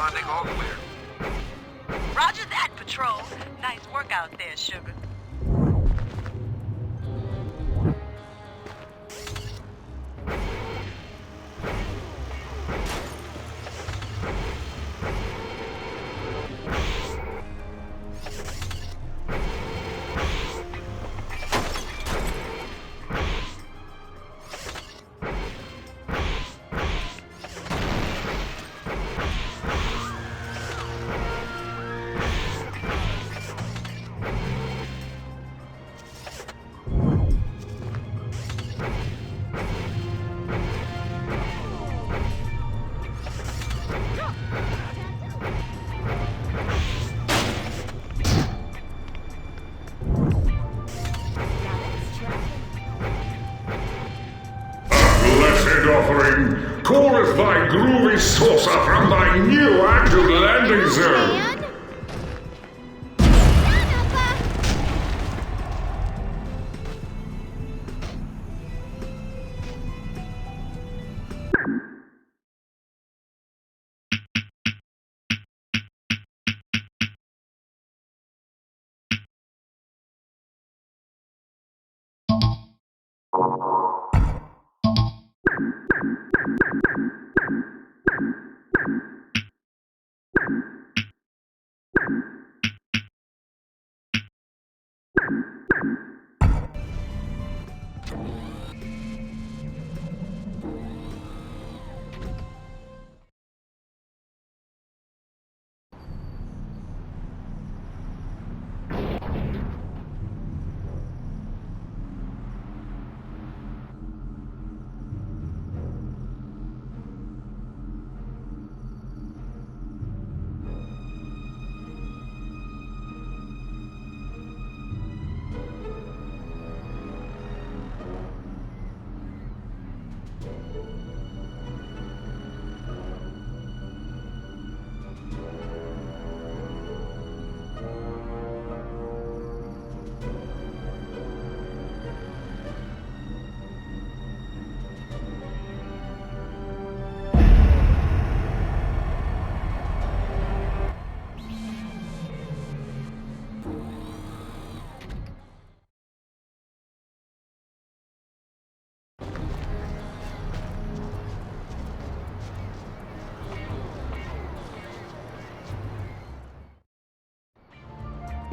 responding, all clear. Roger that, Patrol. Nice work out there, sugar. Offering, calleth thy groovy saucer from thy new active landing zone.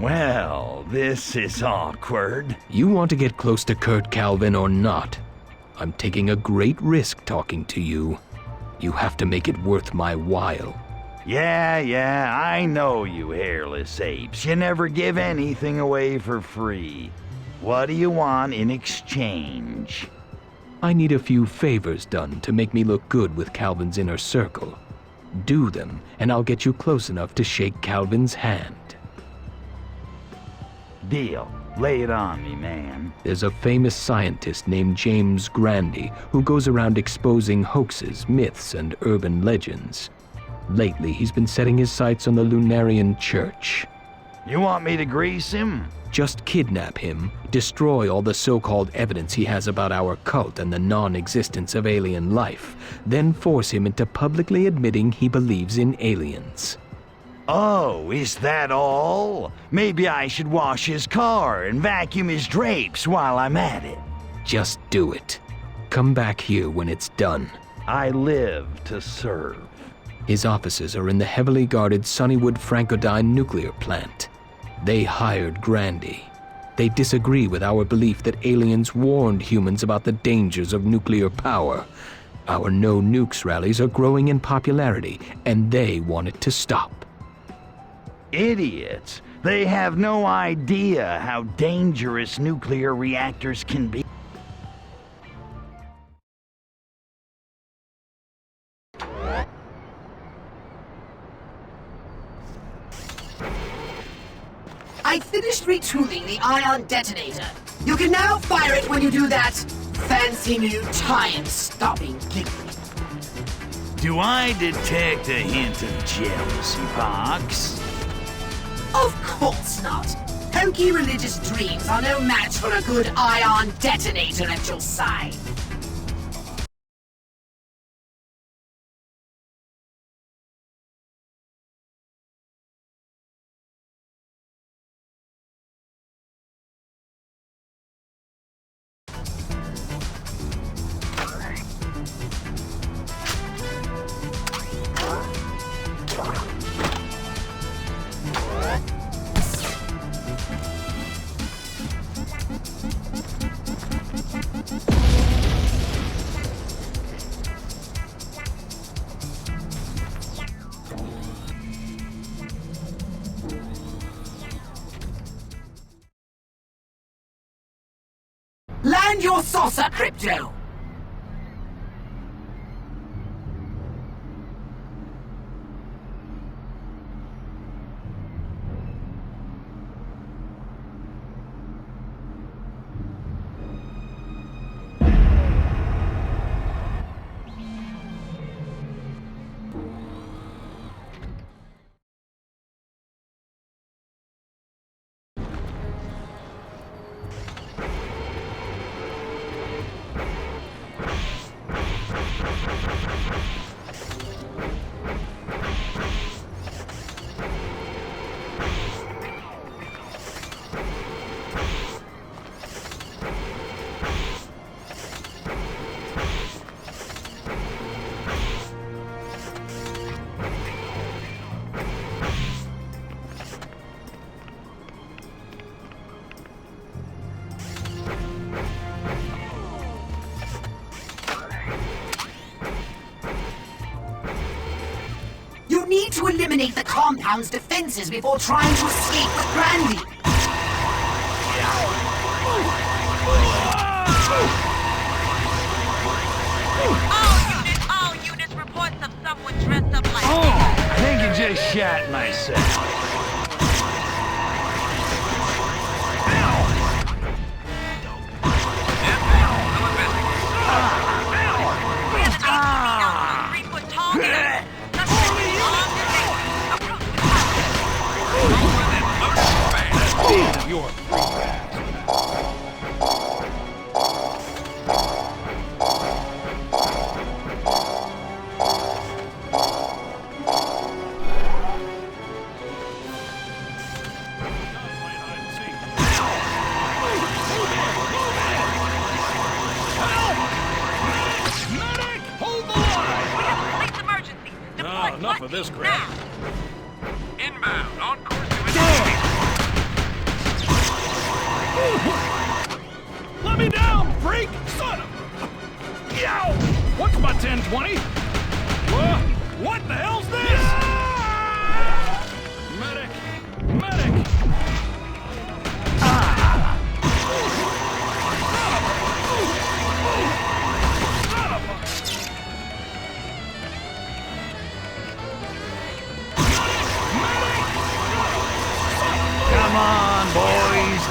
Well, this is awkward. You want to get close to Kurt Calvin or not? I'm taking a great risk talking to you. You have to make it worth my while. Yeah, I know you hairless apes. You never give anything away for free. What do you want in exchange? I need a few favors done to make me look good with Calvin's inner circle. Do them, and I'll get you close enough to shake Calvin's hand. Deal. Lay it on me, man. There's a famous scientist named James Grandy who goes around exposing hoaxes, myths, and urban legends. Lately, he's been setting his sights on the Lunarian Church. You want me to grease him? Just kidnap him, destroy all the so-called evidence he has about our cult and the non-existence of alien life, then force him into publicly admitting he believes in aliens. Oh, is that all? Maybe I should wash his car and vacuum his drapes while I'm at it. Just do it. Come back here when it's done. I live to serve. His offices are in the heavily guarded Sunnywood Francodyne nuclear plant. They hired Grandy. They disagree with our belief that aliens warned humans about the dangers of nuclear power. Our no nukes rallies are growing in popularity, and they want it to stop. Idiots. They have no idea how dangerous nuclear reactors can be. I finished retooling the ion detonator. You can now fire it when you do that fancy new time-stopping gimmick. Do I detect a hint of jealousy, Pox? Of course not. Hokey religious dreams are no match for a good ion detonator at your side. Land your saucer, Crypto! You need to eliminate the compound's defenses before trying to escape with Brandy. All units, reports of someone dressed up like I think you just shot myself. we have an ATV out, 3-foot tall guy. Suspect is armed and dangerous. Approach with caution. Police emergency. Deploy enough of this crap. now. Inbound, on course to Let me down, freak! Son of... Yow! What's my 1020? What the hell's this? Medic! Medic! Come on, boys.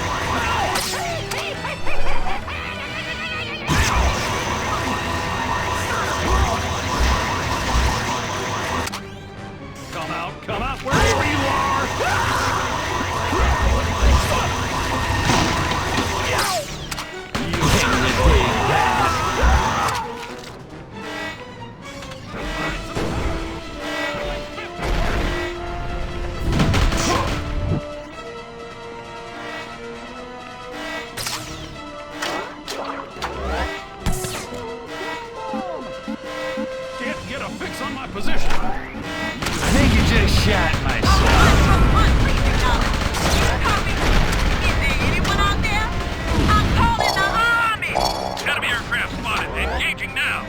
Come out, wherever you are! Can't get a fix on my position. I think you just shot myself. Please acknowledge. You copy? Is there anyone out there? I'm calling the army. Enemy aircraft spotted. Engaging now.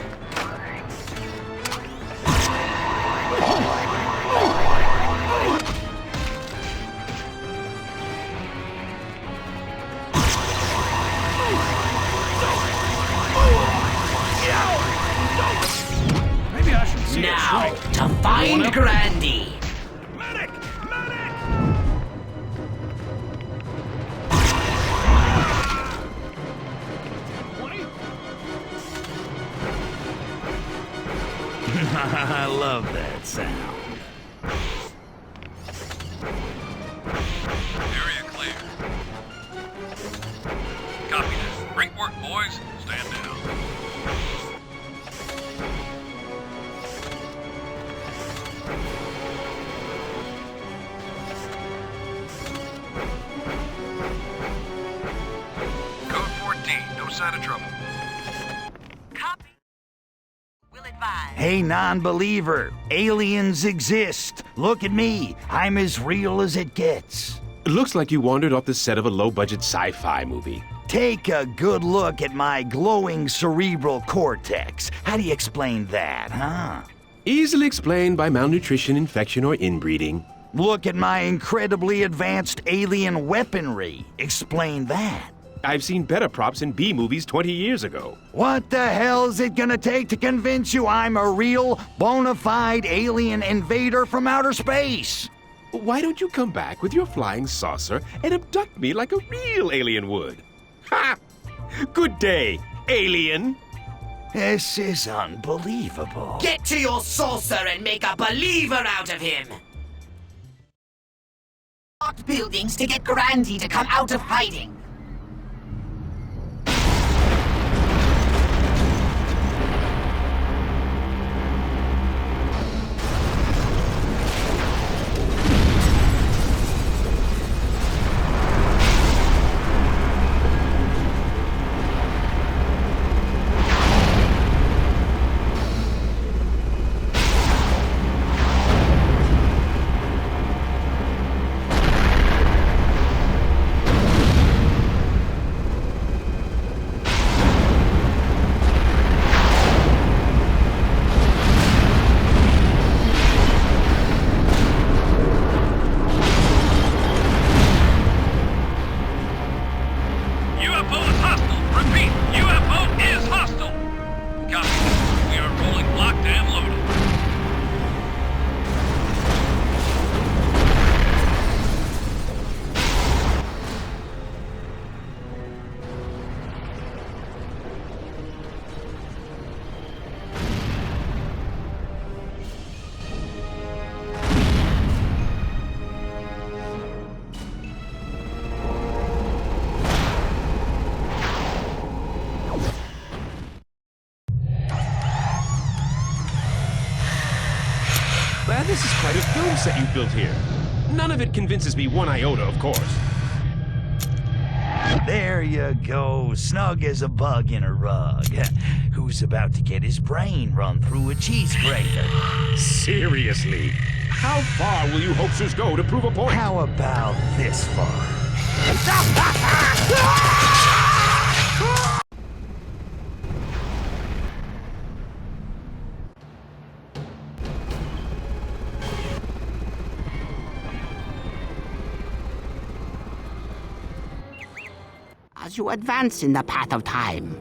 Maybe I should see it Now, shrink. to find Grandy. Medic! Medic! I love that sound. Area clear. Copy that. Great work, boys. Stand down. Code 14. No sign of trouble. Copy. Will advise. Hey, non-believer, aliens exist. Look at me. I'm as real as it gets. Looks like you wandered off the set of a low-budget sci-fi movie. Take a good look at my glowing cerebral cortex. How do you explain that, huh? Easily explained by malnutrition, infection, or inbreeding. Look at my incredibly advanced alien weaponry. Explain that. I've seen better props in B movies 20 years ago. What the hell's it gonna take to convince you I'm a real, bona fide alien invader from outer space? Why don't you come back with your flying saucer and abduct me like a real alien would? Ha! Good day, alien! This is unbelievable. Get to your saucer and make a believer out of him! Locked buildings to get Grandy to come out of hiding. UFO is hostile. Repeat, UFO is hostile. Copy. We are rolling locked and loaded. Glad this is quite a film set you built here. None of it convinces me one iota, of course. There you go, snug as a bug in a rug. Who's about to get his brain run through a cheese grater? Seriously, how far will you hoaxers go to prove a point? How about this far? As you advance in the path of time,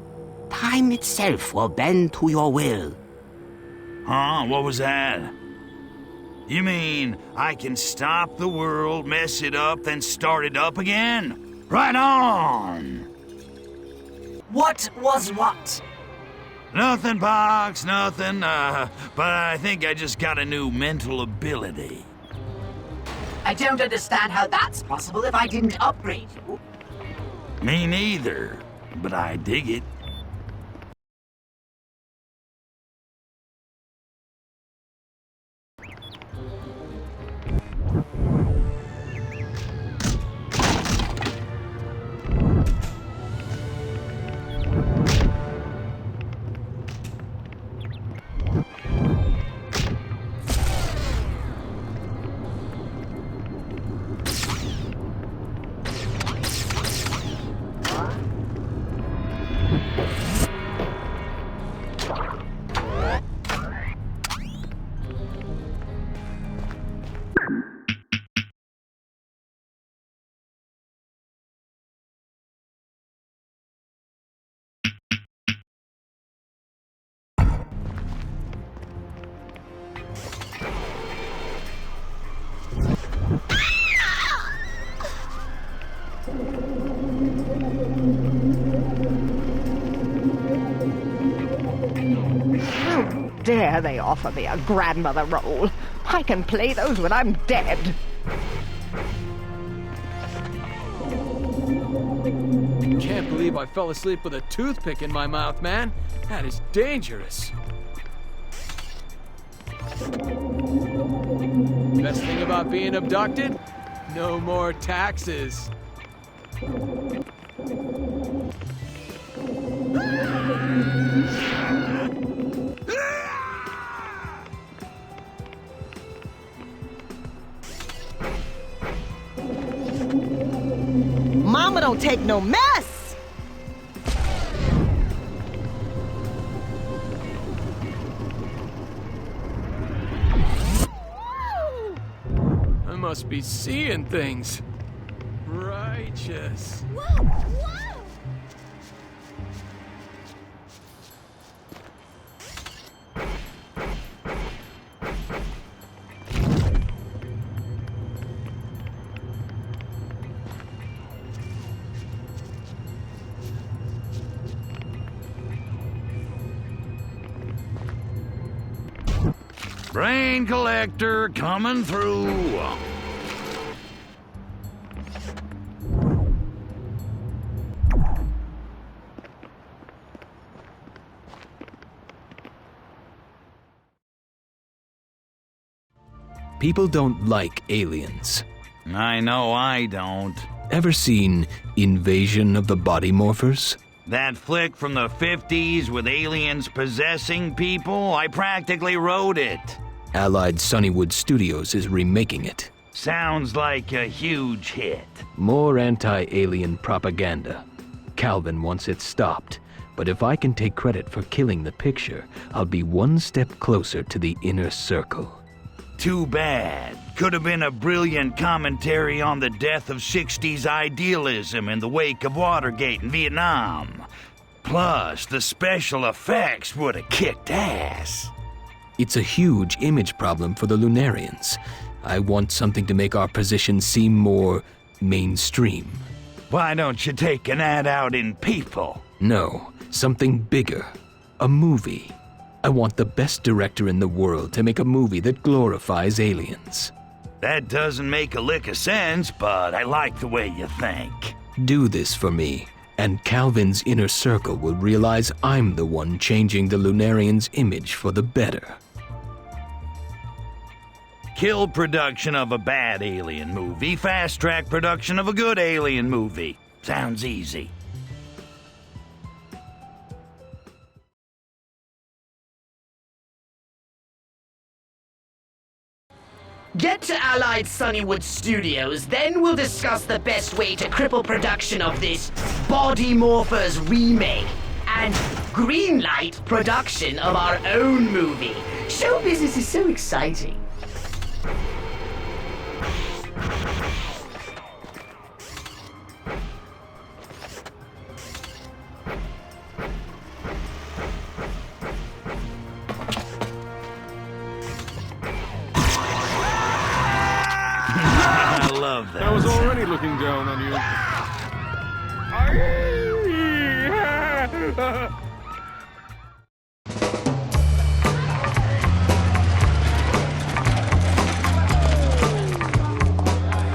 time itself will bend to your will. Huh? What was that? You mean I can stop the world, mess it up, then start it up again? Right on! What was what? Nothing, Box, nothing. But I think I just got a new mental ability. I don't understand how that's possible if I didn't upgrade you. Me neither, but I dig it. Dare they offer me a grandmother role? I can play those when I'm dead. Can't believe I fell asleep with a toothpick in my mouth, man. That is dangerous. Best thing about being abducted? No more taxes. Mama don't take no mess! I must be seeing things. Righteous. Whoa, whoa! Grain collector coming through. People don't like aliens. I know I don't. Ever seen Invasion of the Body Morphers? That flick from the 50s with aliens possessing people, I practically wrote it. Allied Sunnywood Studios is remaking it. Sounds like a huge hit. More anti-alien propaganda. Calvin wants it stopped, but if I can take credit for killing the picture, I'll be one step closer to the inner circle. Too bad. Could have been a brilliant commentary on the death of 60s idealism in the wake of Watergate in Vietnam. Plus, the special effects would have kicked ass. It's a huge image problem for the Lunarians. I want something to make our position seem more mainstream. Why don't you take an ad out in People? No, something bigger. A movie. I want the best director in the world to make a movie that glorifies aliens. That doesn't make a lick of sense, but I like the way you think. Do this for me, and Calvin's inner circle will realize I'm the one changing the Lunarians' image for the better. Kill production of a bad alien movie, fast-track production of a good alien movie. Sounds easy. Get to Allied Sunnywood Studios, then we'll discuss the best way to cripple production of this Body Morphers remake and greenlight production of our own movie. Show business is so exciting. I love that. I was already looking down on you.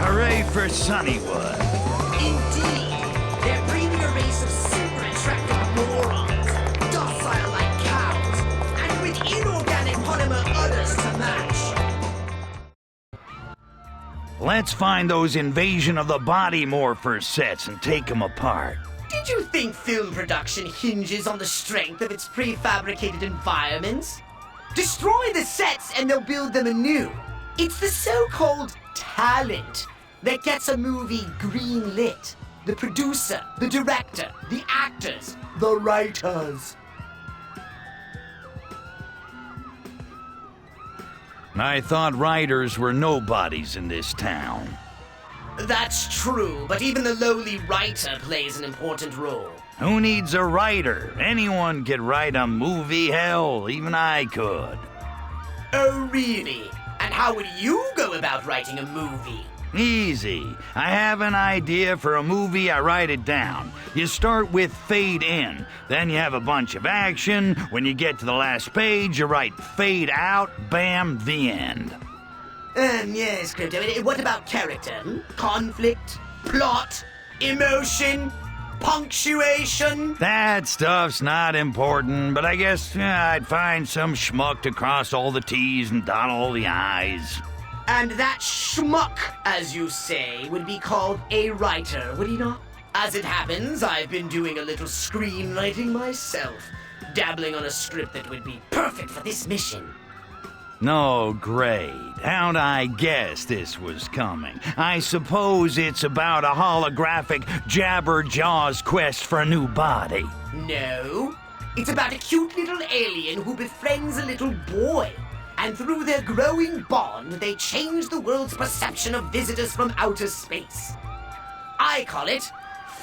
Hooray for Sunnywood. Indeed, they're breeding a race of super attractive morons, docile like cows, and with inorganic polymer udders to match. Let's find those Invasion of the Body Morphers sets and take them apart. Did you think film production hinges on the strength of its prefabricated environments? Destroy the sets and they'll build them anew. It's the so-called talent that gets a movie green-lit. The producer, the director, the actors, the writers. I thought writers were nobodies in this town. That's true, but even the lowly writer plays an important role. Who needs a writer? Anyone could write a movie, hell, even I could. Oh, really? And how would you go about writing a movie? Easy. I have an idea for a movie, I write it down. You start with fade in, then you have a bunch of action. When you get to the last page, you write fade out, bam, the end. Yes, Crypto. What about character? Conflict? Plot? Emotion? Punctuation? That stuff's not important, but I guess I'd find some schmuck to cross all the T's and dot all the I's. And that schmuck, as you say, would be called a writer, would he not? As it happens, I've been doing a little screenwriting myself, dabbling on a script that would be perfect for this mission. No, great. How'd I guess this was coming? I suppose it's about a holographic Jabberjaw's quest for a new body. No, it's about a cute little alien who befriends a little boy. And through their growing bond, they change the world's perception of visitors from outer space. I call it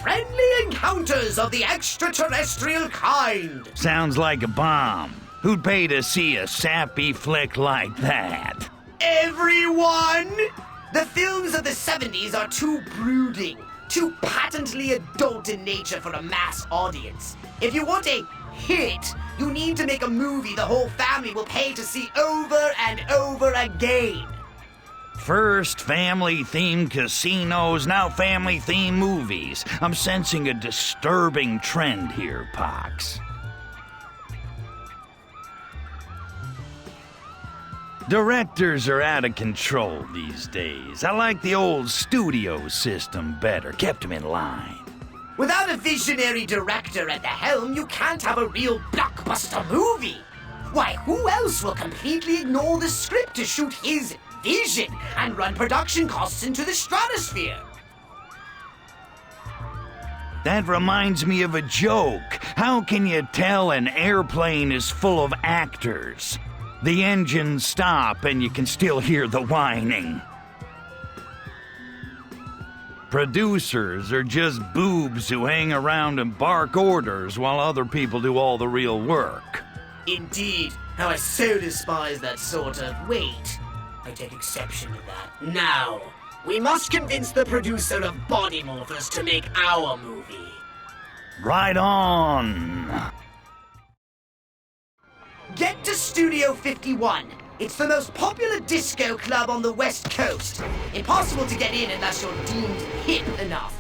Friendly Encounters of the Extraterrestrial Kind. Sounds like a bomb. Who'd pay to see a sappy flick like that? Everyone! The films of the 70s are too brooding, too patently adult in nature for a mass audience. If you want a hit. You need to make a movie the whole family will pay to see over and over again. First family-themed casinos, now family-themed movies. I'm sensing a disturbing trend here, Pox. Directors are out of control these days. I like the old studio system better. Kept them in line. Without a visionary director at the helm, you can't have a real blockbuster movie. Why, who else will completely ignore the script to shoot his vision and run production costs into the stratosphere? That reminds me of a joke. How can you tell an airplane is full of actors? The engines stop and you can still hear the whining. Producers are just boobs who hang around and bark orders while other people do all the real work. Indeed, how I so despise that sort of wait. I take exception to that. Now, we must convince the producer of Body Morphers to make our movie. Right on. Get to Studio 51. It's the most popular disco club on the West Coast. Impossible to get in unless you're deemed hip enough.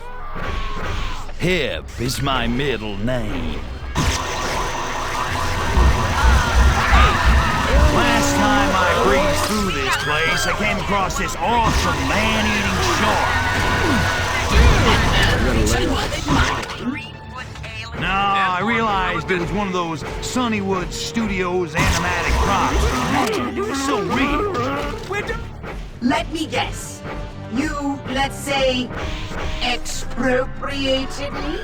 Hip is my middle name. Last time I breezed through this place, I came across this awesome man-eating shark. No, I realized it was one of those Sunnywood Studios animatic props. Man, it was so real. Let me guess. You, let's say, expropriated it?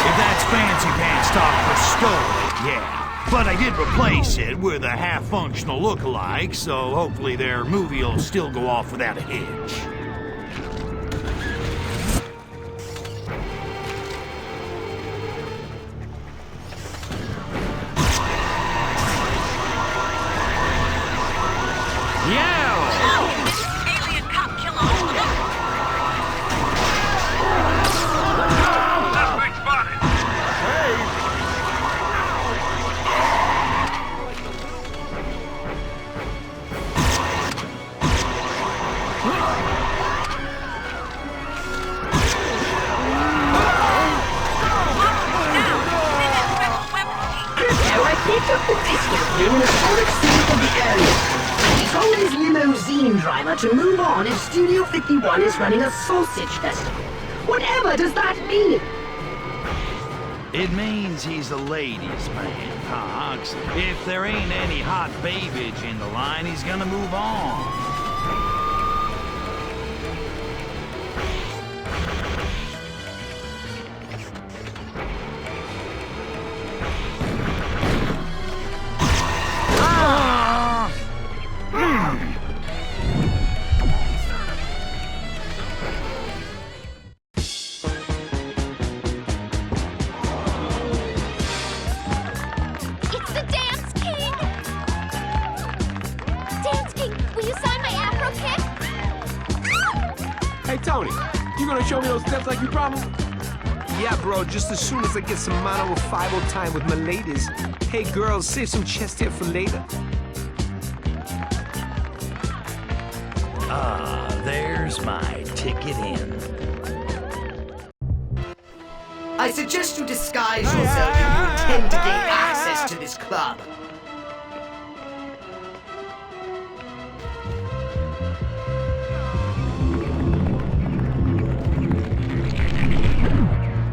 If that's fancy pants talk for stolen, yeah. But I did replace it with a half-functional look-alike, so hopefully their movie will still go off without a hitch. To move on if Studio 51 is running a sausage festival. Whatever does that mean? It means he's a ladies' man, Cox. If there ain't any hot babbage in the line, he's gonna move on. Show me those steps like you promised? Yeah, bro, just as soon as I get some mono with 5 time with my ladies. Hey, girls, save some chest hair for later. Ah, there's my ticket in. I suggest you disguise yourself if you intend to gain access to this club.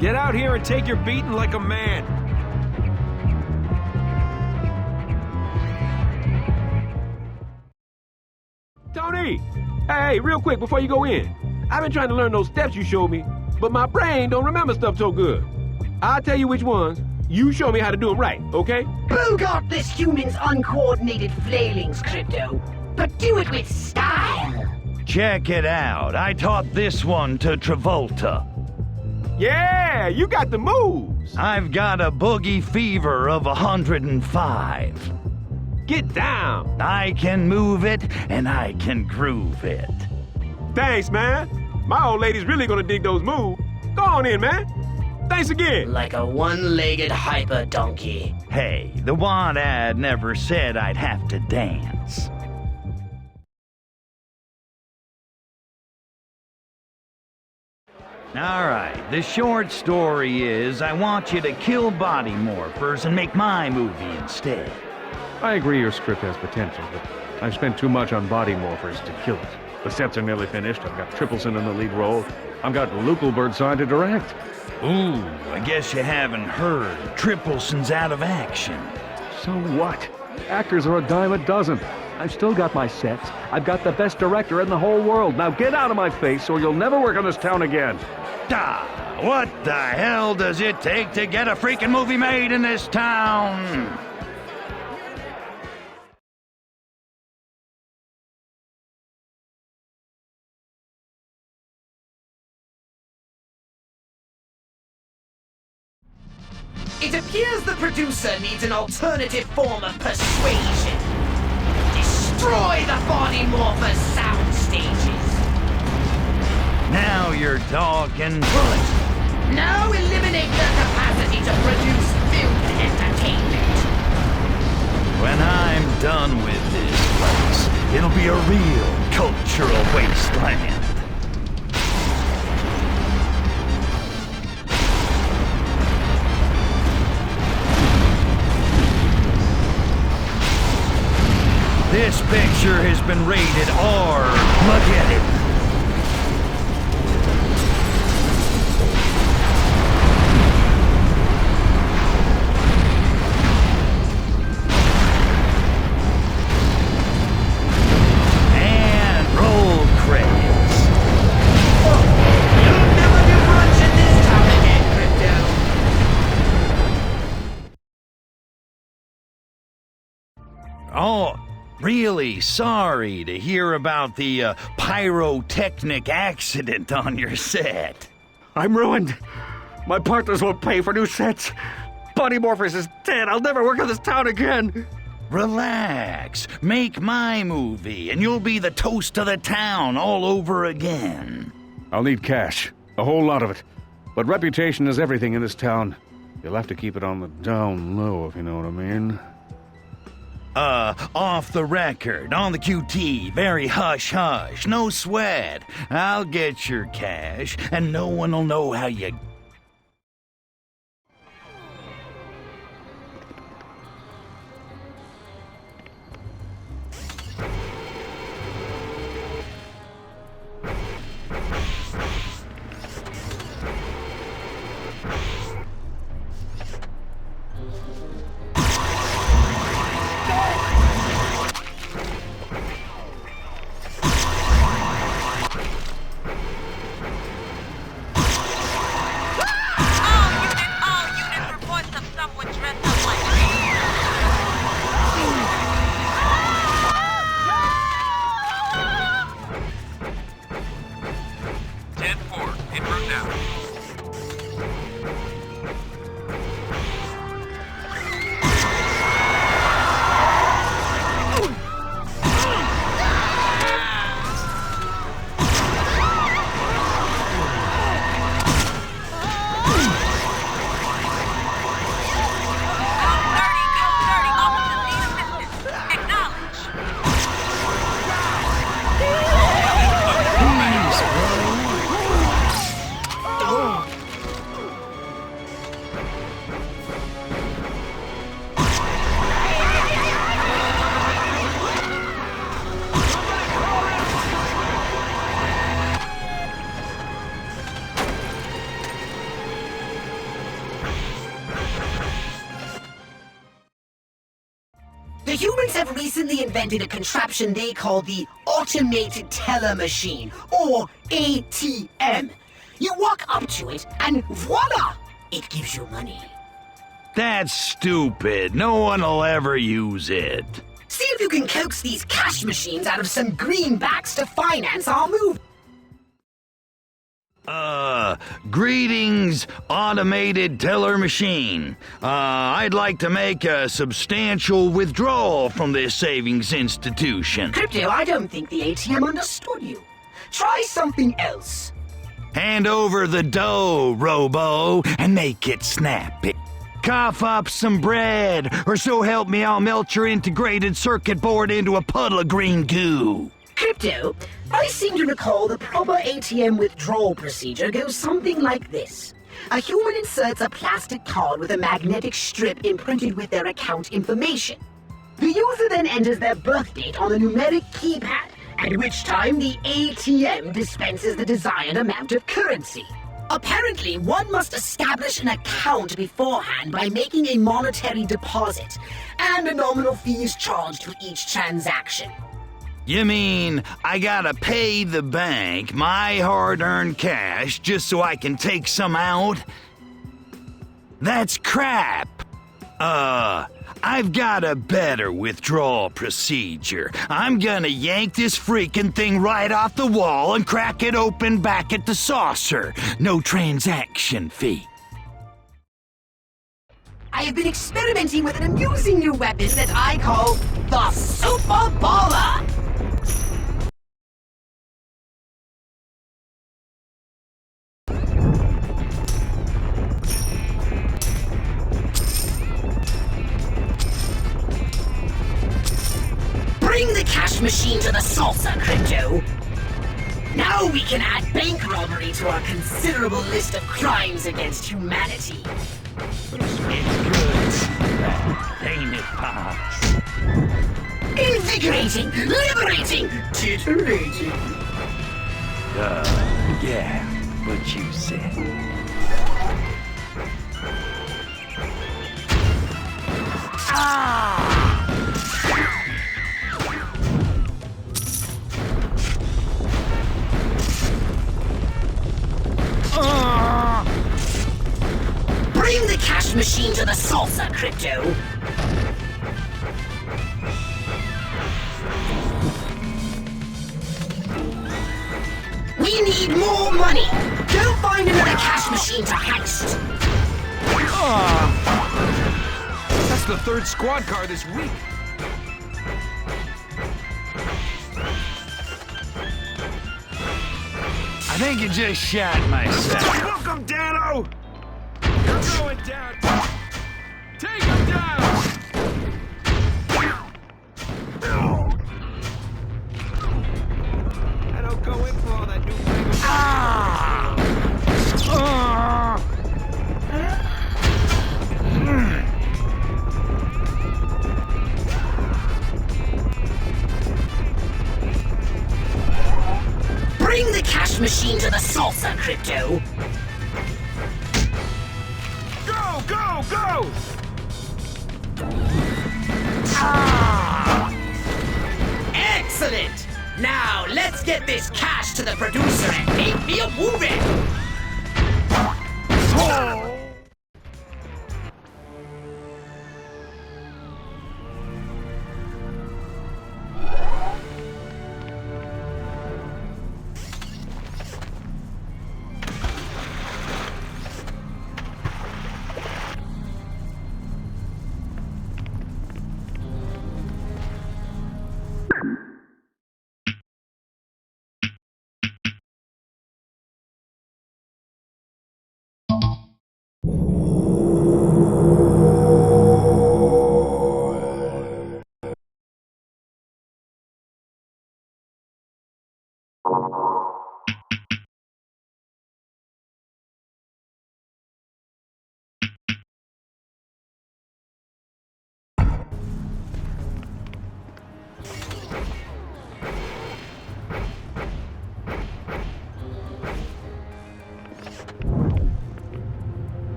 Get out here and take your beating like a man. Tony! Hey, real quick before you go in. I've been trying to learn those steps you showed me, but my brain don't remember stuff so good. I'll tell you which ones. You show me how to do them right, okay? Bogart this human's uncoordinated flailings, Crypto. But do it with style. Check it out. I taught this one to Travolta. Yeah, you got the moves. I've got a boogie fever of 105. Get down. I can move it, and I can groove it. Thanks, man. My old lady's really gonna dig those moves. Go on in, man. Thanks again. Like a one-legged hyper donkey. Hey, the want ad never said I'd have to dance. Alright, the short story is I want you to kill body morphers and make my movie instead. I agree your script has potential, but I've spent too much on body morphers to kill it. The sets are nearly finished. I've got Tripleson in the lead role. I've got Lukelberg signed to direct. Ooh, I guess you haven't heard. Tripleson's out of action. So what? Actors are a dime a dozen. I've still got my sets. I've got the best director in the whole world. Now get out of my face or you'll never work on this town again. What the hell does it take to get a freaking movie made in this town? It appears the producer needs an alternative form of persuasion. Destroy the body morpher sound stages. Now you're talking. Good. Now eliminate their capacity to produce film entertainment. When I'm done with this place, it'll be a real cultural wasteland. This picture has been rated R. Look at it. And roll credits. You'll never do much in this town again, Crypto. Oh. Really sorry to hear about the pyrotechnic accident on your set. I'm ruined. My partners won't pay for new sets. Body Morphers is dead. I'll never work on this town again. Relax. Make my movie, and you'll be the toast of the town all over again. I'll need cash. A whole lot of it. But reputation is everything in this town. You'll have to keep it on the down low, if you know what I mean. Off the record, on the QT, very hush-hush, no sweat. I'll get your cash, and no one will know how you... The humans have recently invented a contraption they call the Automated Teller Machine, or ATM. You walk up to it, and voila! It gives you money. That's stupid. No one will ever use it. See if you can coax these cash machines out of some greenbacks to finance our move. Greetings, automated teller machine. I'd like to make a substantial withdrawal from this savings institution. Crypto, I don't think the ATM understood you. Try something else. Hand over the dough, Robo, and make it snappy. Cough up some bread, or so help me I'll melt your integrated circuit board into a puddle of green goo. Crypto, I seem to recall the proper ATM withdrawal procedure goes something like this. A human inserts a plastic card with a magnetic strip imprinted with their account information. The user then enters their birth date on the numeric keypad, at which time the ATM dispenses the desired amount of currency. Apparently, one must establish an account beforehand by making a monetary deposit, and a nominal fee is charged for each transaction. You mean I gotta pay the bank my hard-earned cash just so I can take some out? That's crap. I've got a better withdrawal procedure. I'm gonna yank this freaking thing right off the wall and crack it open back at the saucer. No transaction fee. I have been experimenting with an amusing new weapon that I call the Super Baller. Bring the cash machine to the salsa, Crypto. Now we can add bank robbery to our considerable list of crimes against humanity. It's good. Ain't it, Pops? Invigorating, liberating, titillating. Yeah, what you said. Bring the cash machine to the salsa, Crypto. We need more money. Go find another cash machine to heist. That's the third squad car this week. I think you just shot myself. Welcome, Dano! You're going down. Take him down! I don't go in for all that new Bring the cash machine to the salsa, Crypto. Go, go, go! Excellent! Now let's get this cash to the producer and make me a movie!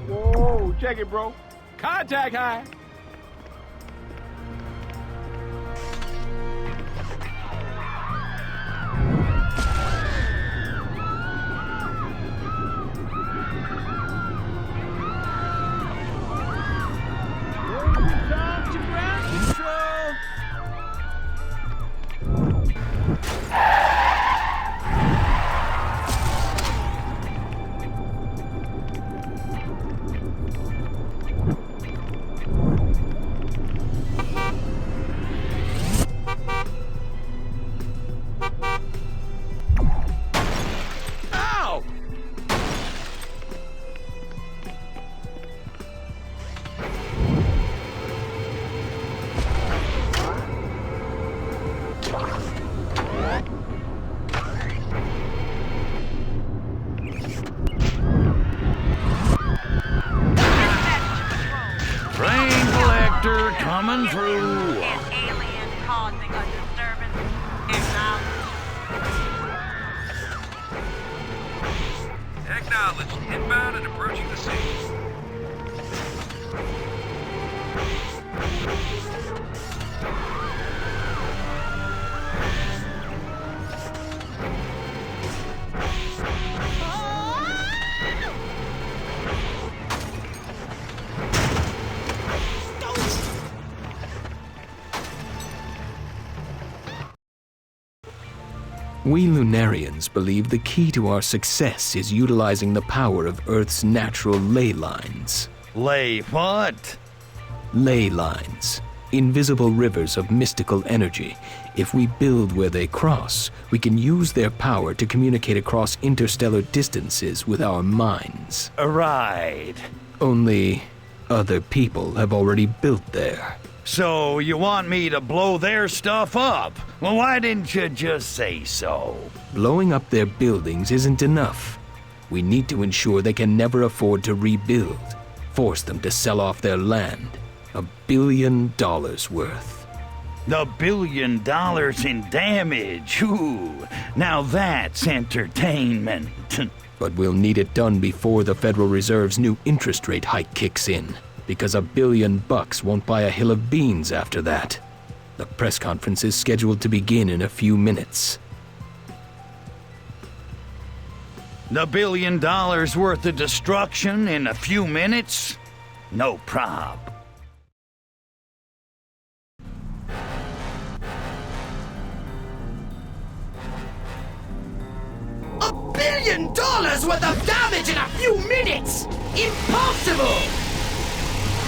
Whoa, check it, bro. Contact high. Down to ground control! Coming through. An alien causing a disturbance. Acknowledged. Acknowledged. Inbound and approaching the scene. We Lunarians believe the key to our success is utilizing the power of Earth's natural ley lines. Lay what? Ley lines. Invisible rivers of mystical energy. If we build where they cross, we can use their power to communicate across interstellar distances with our minds. Right. Only other people have already built there. So you want me to blow their stuff up? Well, why didn't you just say so? Blowing up their buildings isn't enough. We need to ensure they can never afford to rebuild. Force them to sell off their land. $1 billion worth. $1 billion in damage. Ooh, now that's entertainment. But we'll need it done before the Federal Reserve's new interest rate hike kicks in. Because $1 billion won't buy a hill of beans after that. The press conference is scheduled to begin in a few minutes. $1 billion worth of destruction in a few minutes? No prob. $1 billion worth of damage in a few minutes! Impossible!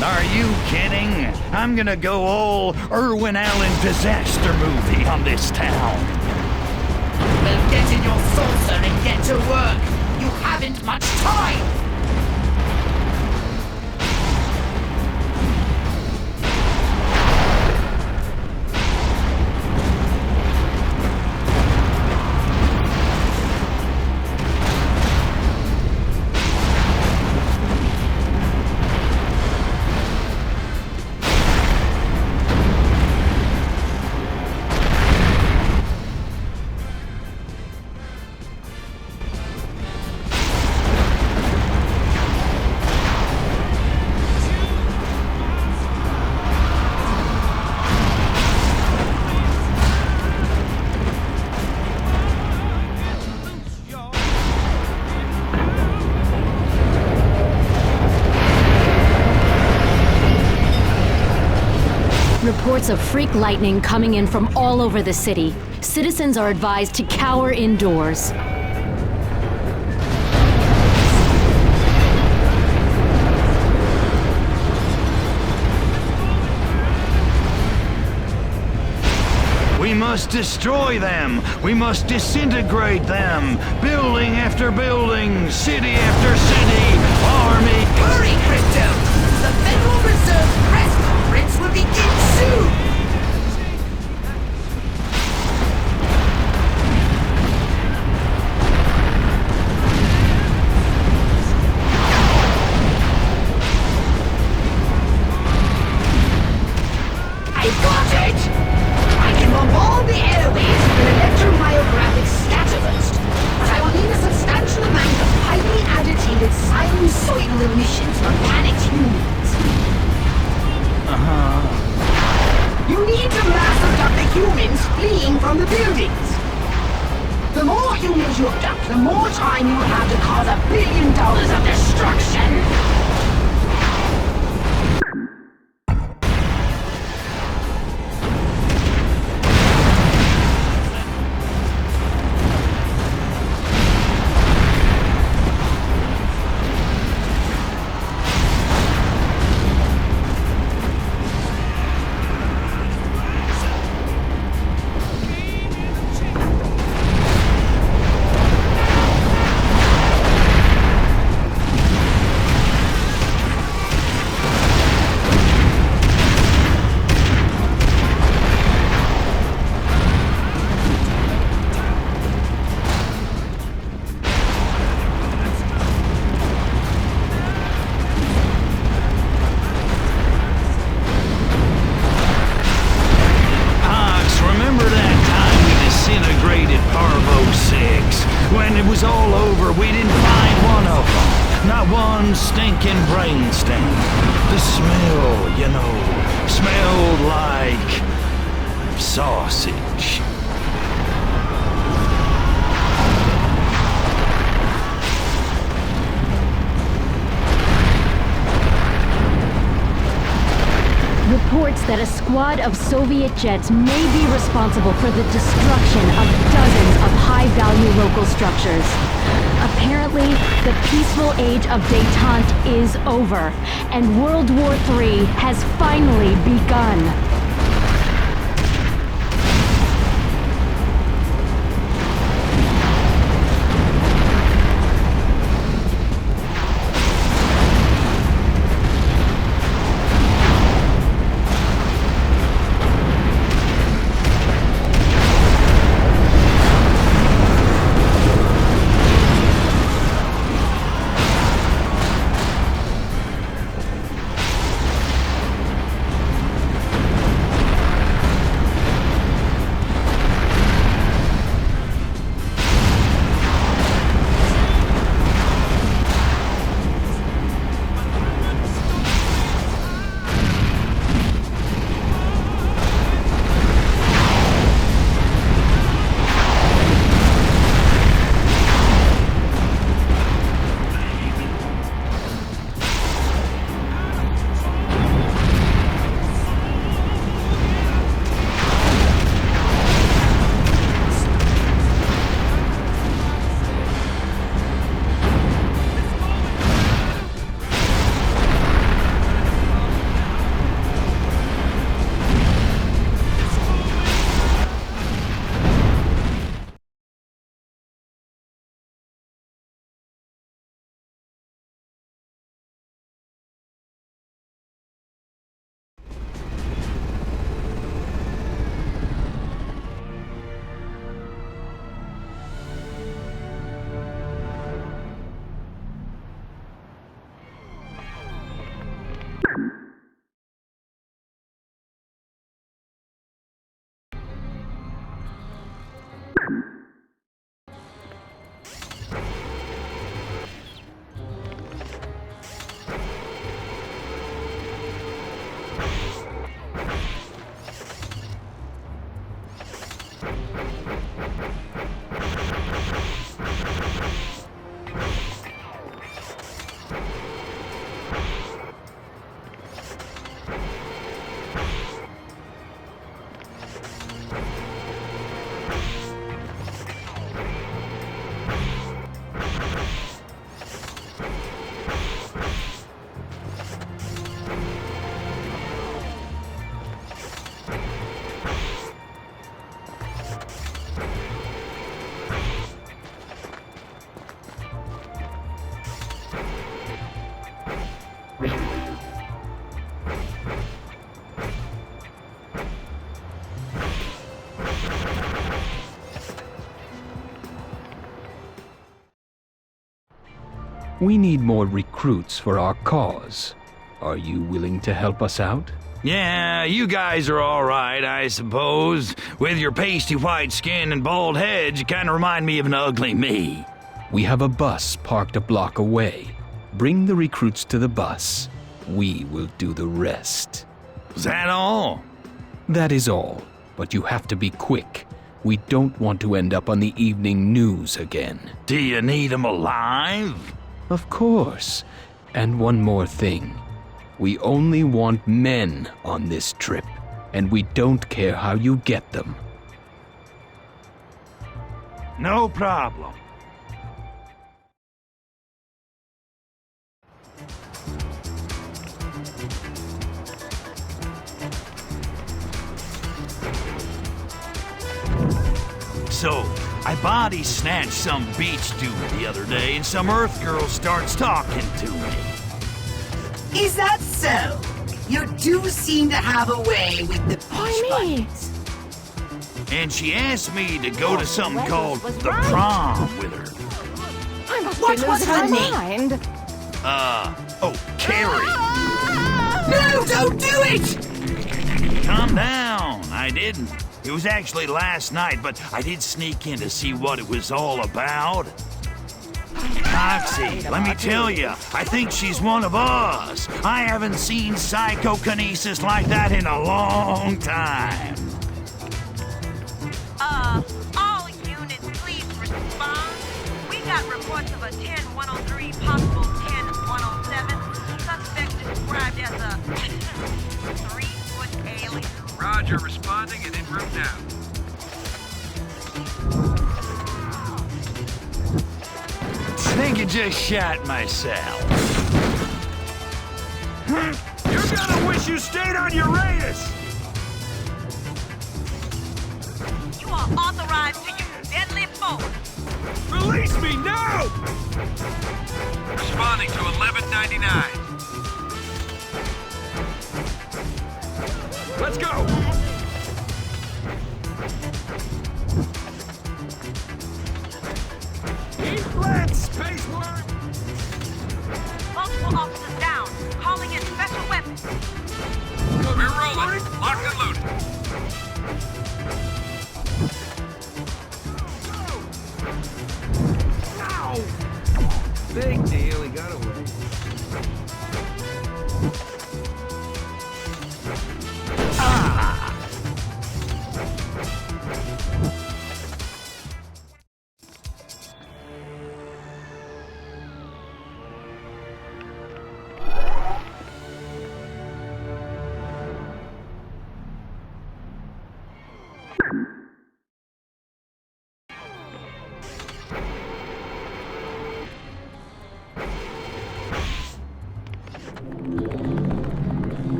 Are you kidding? I'm gonna go all Irwin Allen disaster movie on this town. Well, get in your saucer and get to work. You haven't much time. Reports of freak lightning coming in from all over the city. Citizens are advised to cower indoors. We must destroy them. We must disintegrate them. Building after building, city after city, army. Hurry, Crypto! The Federal Reserve press conference will begin soon! I got it! I can bombard the airways with an electromyographic scatterburst, but I will need a substantial amount of highly agitated sinusoidal emissions from panicked humans. You need to mass abduct the humans fleeing from the buildings. The more humans you abduct, the more time you have to cause $1 billion of destruction. when it was all over, we didn't find one of them. Not one stinking brain stain. The smell, you know, smelled like sausage. Reports that a squad of Soviet jets may be responsible for the destruction of dozens of high-value local structures. Apparently, the peaceful age of détente is over, and World War III has finally begun. We need more recruits for our cause. Are you willing to help us out? Yeah, you guys are all right, I suppose. With your pasty white skin and bald heads, you kind of remind me of an ugly me. We have a bus parked a block away. Bring the recruits to the bus. We will do the rest. Is that all? That is all, but you have to be quick. We don't want to end up on the evening news again. Do you need them alive? Of course. And one more thing. We only want men on this trip, and we don't care how you get them. No problem. So, I body snatched some beach dude the other day, and some Earth girl starts talking to me. Is that so? You do seem to have a way with the beach buddies. And she asked me to go to something called the prom with her. I must What be was losing her my name? mind. Carrie. No, don't do it! Calm down, I didn't. It was actually last night, but I did sneak in to see what it was all about. Foxy, let me tell you, I think she's one of us. I haven't seen psychokinesis like that in a long time. All units, please respond. We got reports of a 10-103, possible 10-107. Suspect described as a 3-foot alien. Roger, responding and en route now. I think I just shot myself. You're gonna wish you stayed on Uranus! You are authorized to use deadly force. Release me now! Responding to 1199. Let's go! Let's space worm! Multiple officers down. Calling in special weapons. We're rolling. Locked and loaded. Ow! Big deal, he got away.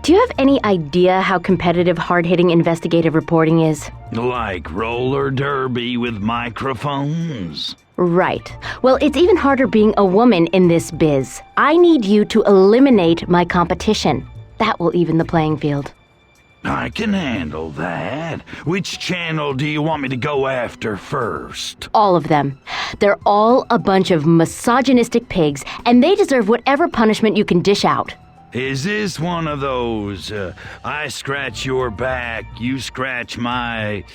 Do you have any idea how competitive hard-hitting investigative reporting is? Like roller derby with microphones? Right. Well, it's even harder being a woman in this biz. I need you to eliminate my competition. That will even the playing field. I can handle that. Which channel do you want me to go after first? All of them. They're all a bunch of misogynistic pigs, and they deserve whatever punishment you can dish out. Is this one of those, I scratch your back, you scratch my...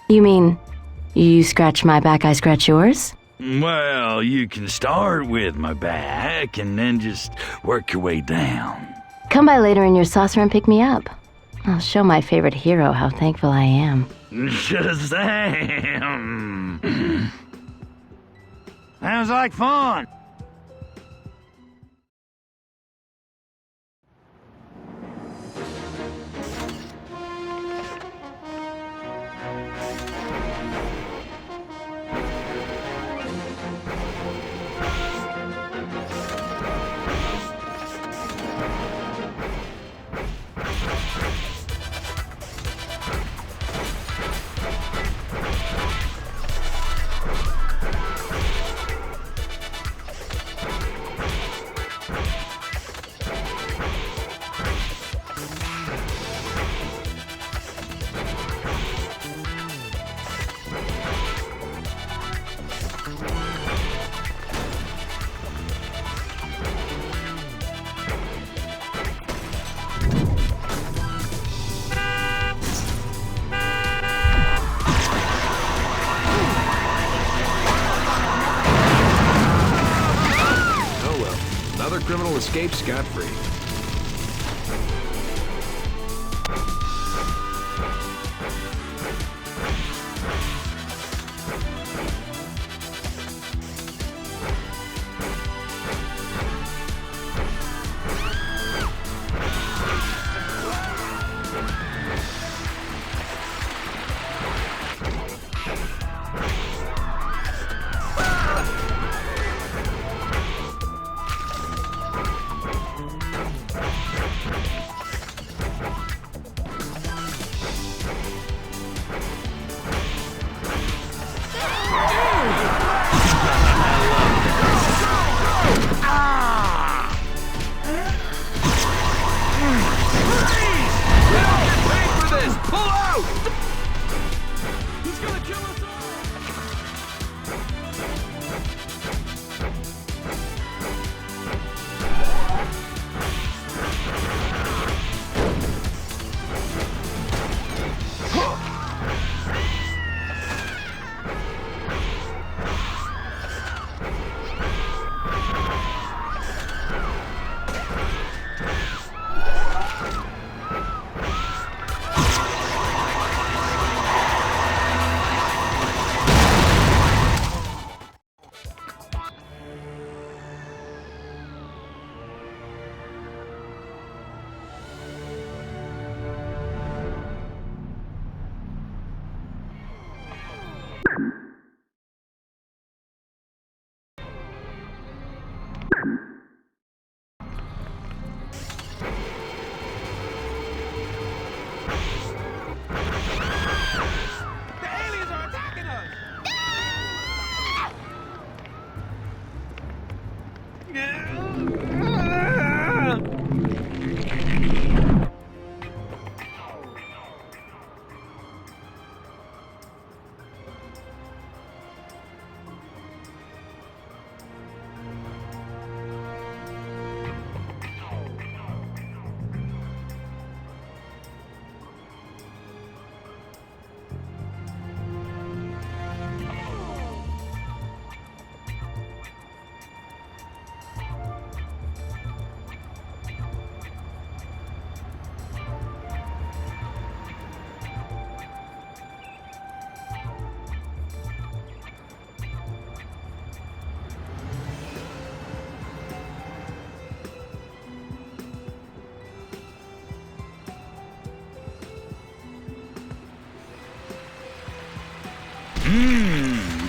You mean, you scratch my back, I scratch yours? Well, you can start with my back and then just work your way down. Come by later in your saucer and pick me up. I'll show my favorite hero how thankful I am. Shazam! Sounds like fun. don't escape scot-free.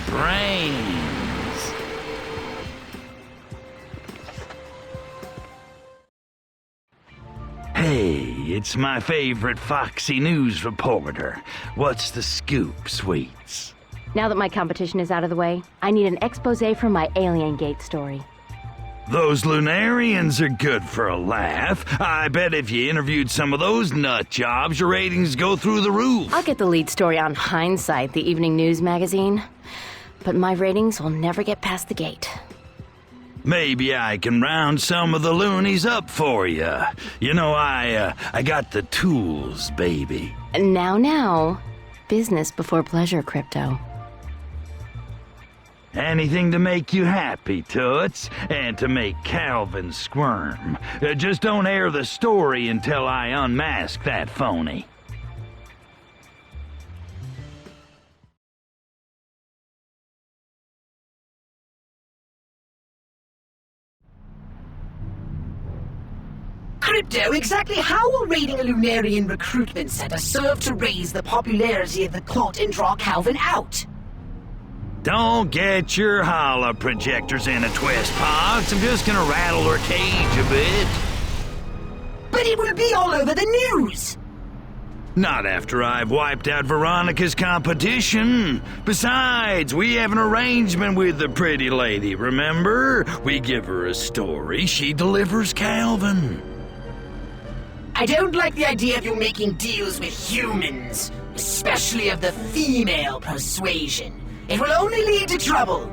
Brains. Hey, it's my favorite Foxy News reporter. What's the scoop, sweets? Now that my competition is out of the way, I need an exposé for my Alien Gate story. Those Lunarians are good for a laugh. I bet if you interviewed some of those nut jobs, your ratings go through the roof. I'll get the lead story on Hindsight, the evening news magazine. But my ratings will never get past the gate. Maybe I can round some of the loonies up for you. You know, I got the tools, baby. Now. Business before pleasure, Crypto. Anything to make you happy, Toots, and to make Calvin squirm. Just don't air the story until I unmask that phony. Crypto, exactly how will raiding a Lunarian recruitment center serve to raise the popularity of the cult and draw Calvin out? Don't get your holo projectors in a twist, Pogs. I'm just gonna rattle her cage a bit. But it will be all over the news! Not after I've wiped out Veronica's competition. Besides, we have an arrangement with the pretty lady, remember? We give her a story, she delivers Calvin. I don't like the idea of you making deals with humans, especially of the female persuasion. It will only lead to trouble.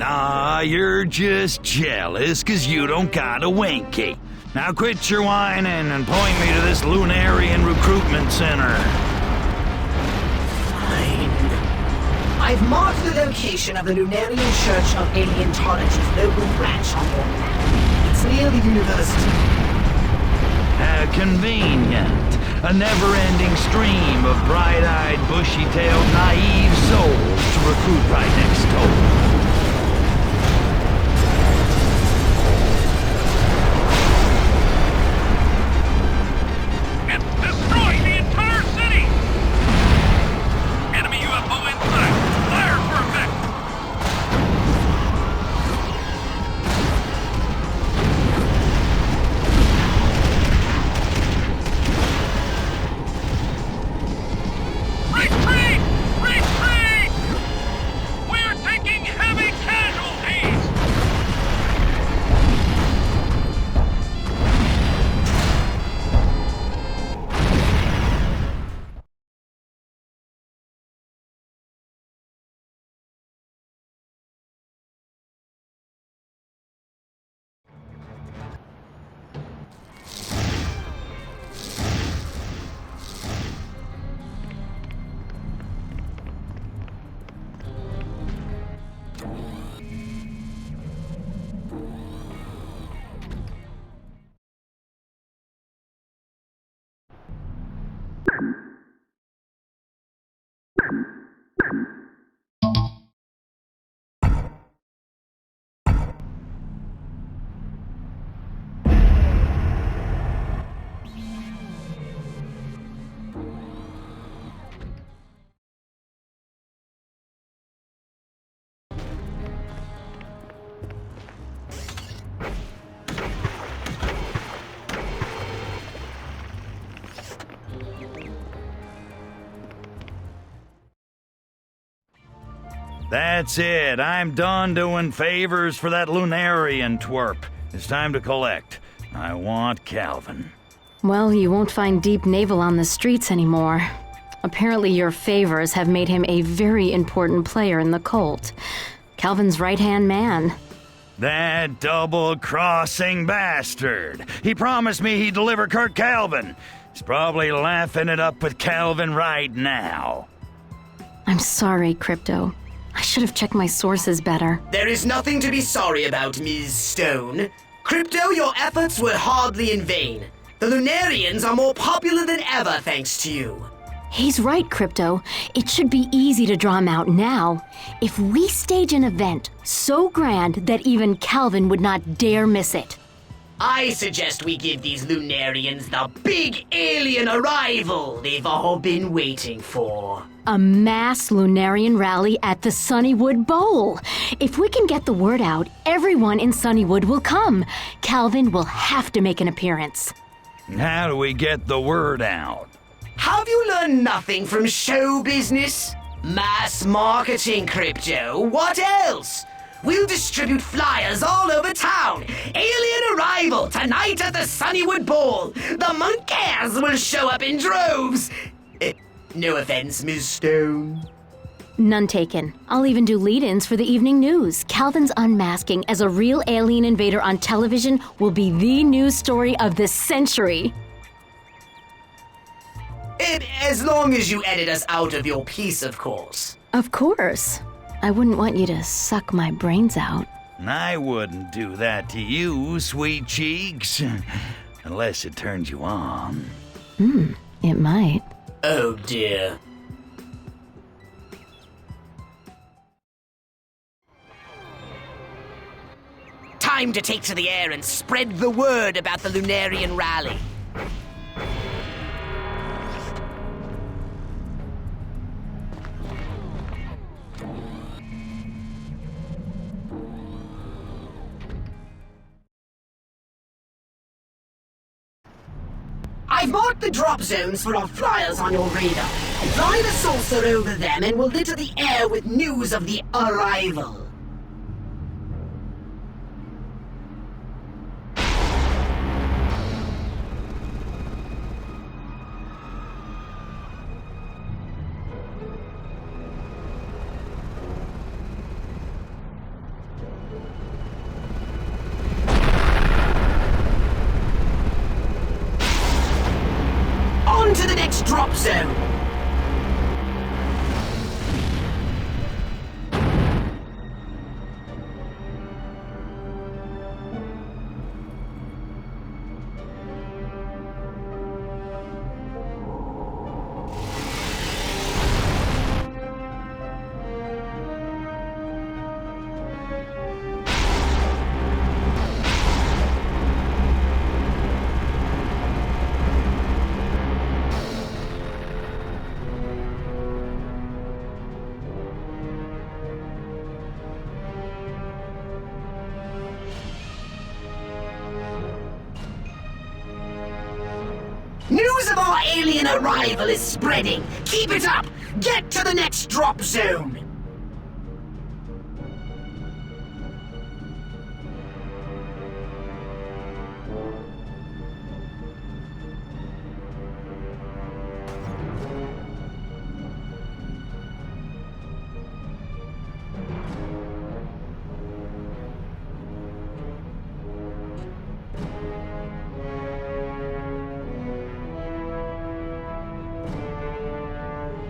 Ah, you're just jealous 'cause you don't got a winky. Now quit your whining and point me to this Lunarian recruitment center. Fine. I've marked the location of the Lunarian Church of Alientology's local branch on your map. It's base near the university. Convenient. A never-ending stream of bright-eyed, bushy-tailed, naive souls to recruit right next door. That's it. I'm done doing favors for that Lunarian twerp. It's time to collect. I want Calvin. Well, you won't find Deep Naval on the streets anymore. Apparently your favors have made him a very important player in the cult. Calvin's right-hand man. That double-crossing bastard. He promised me he'd deliver Kurt Calvin. He's probably laughing it up with Calvin right now. I'm sorry, Crypto. I should have checked my sources better. There is nothing to be sorry about, Ms. Stone. Crypto, your efforts were hardly in vain. The Lunarians are more popular than ever thanks to you. He's right, Crypto. It should be easy to draw him out now. If we stage an event so grand that even Calvin would not dare miss it. I suggest we give these Lunarians the big alien arrival they've all been waiting for. A mass Lunarian rally at the Sunnywood Bowl. If we can get the word out, everyone in Sunnywood will come. Calvin will have to make an appearance. How do we get the word out? Have you learned nothing from show business? Mass marketing, Crypto. What else? We'll distribute flyers all over town. Alien arrival tonight at the Sunnywood Bowl. The monkeys will show up in droves. No offense, Ms. Stone. None taken. I'll even do lead-ins for the evening news. Calvin's unmasking as a real alien invader on television will be the news story of the century. As long as you edit us out of your piece, of course. Of course. I wouldn't want you to suck my brains out. I wouldn't do that to you, sweet cheeks. Unless it turns you on. It might. Oh dear. Time to take to the air and spread the word about the Lunarian rally. I've marked the drop zones for our flyers on your radar. Fly the saucer over them and we'll litter the air with news of the arrival. To the next drop zone. alien arrival is spreading. Keep it up! Get to the next drop zone!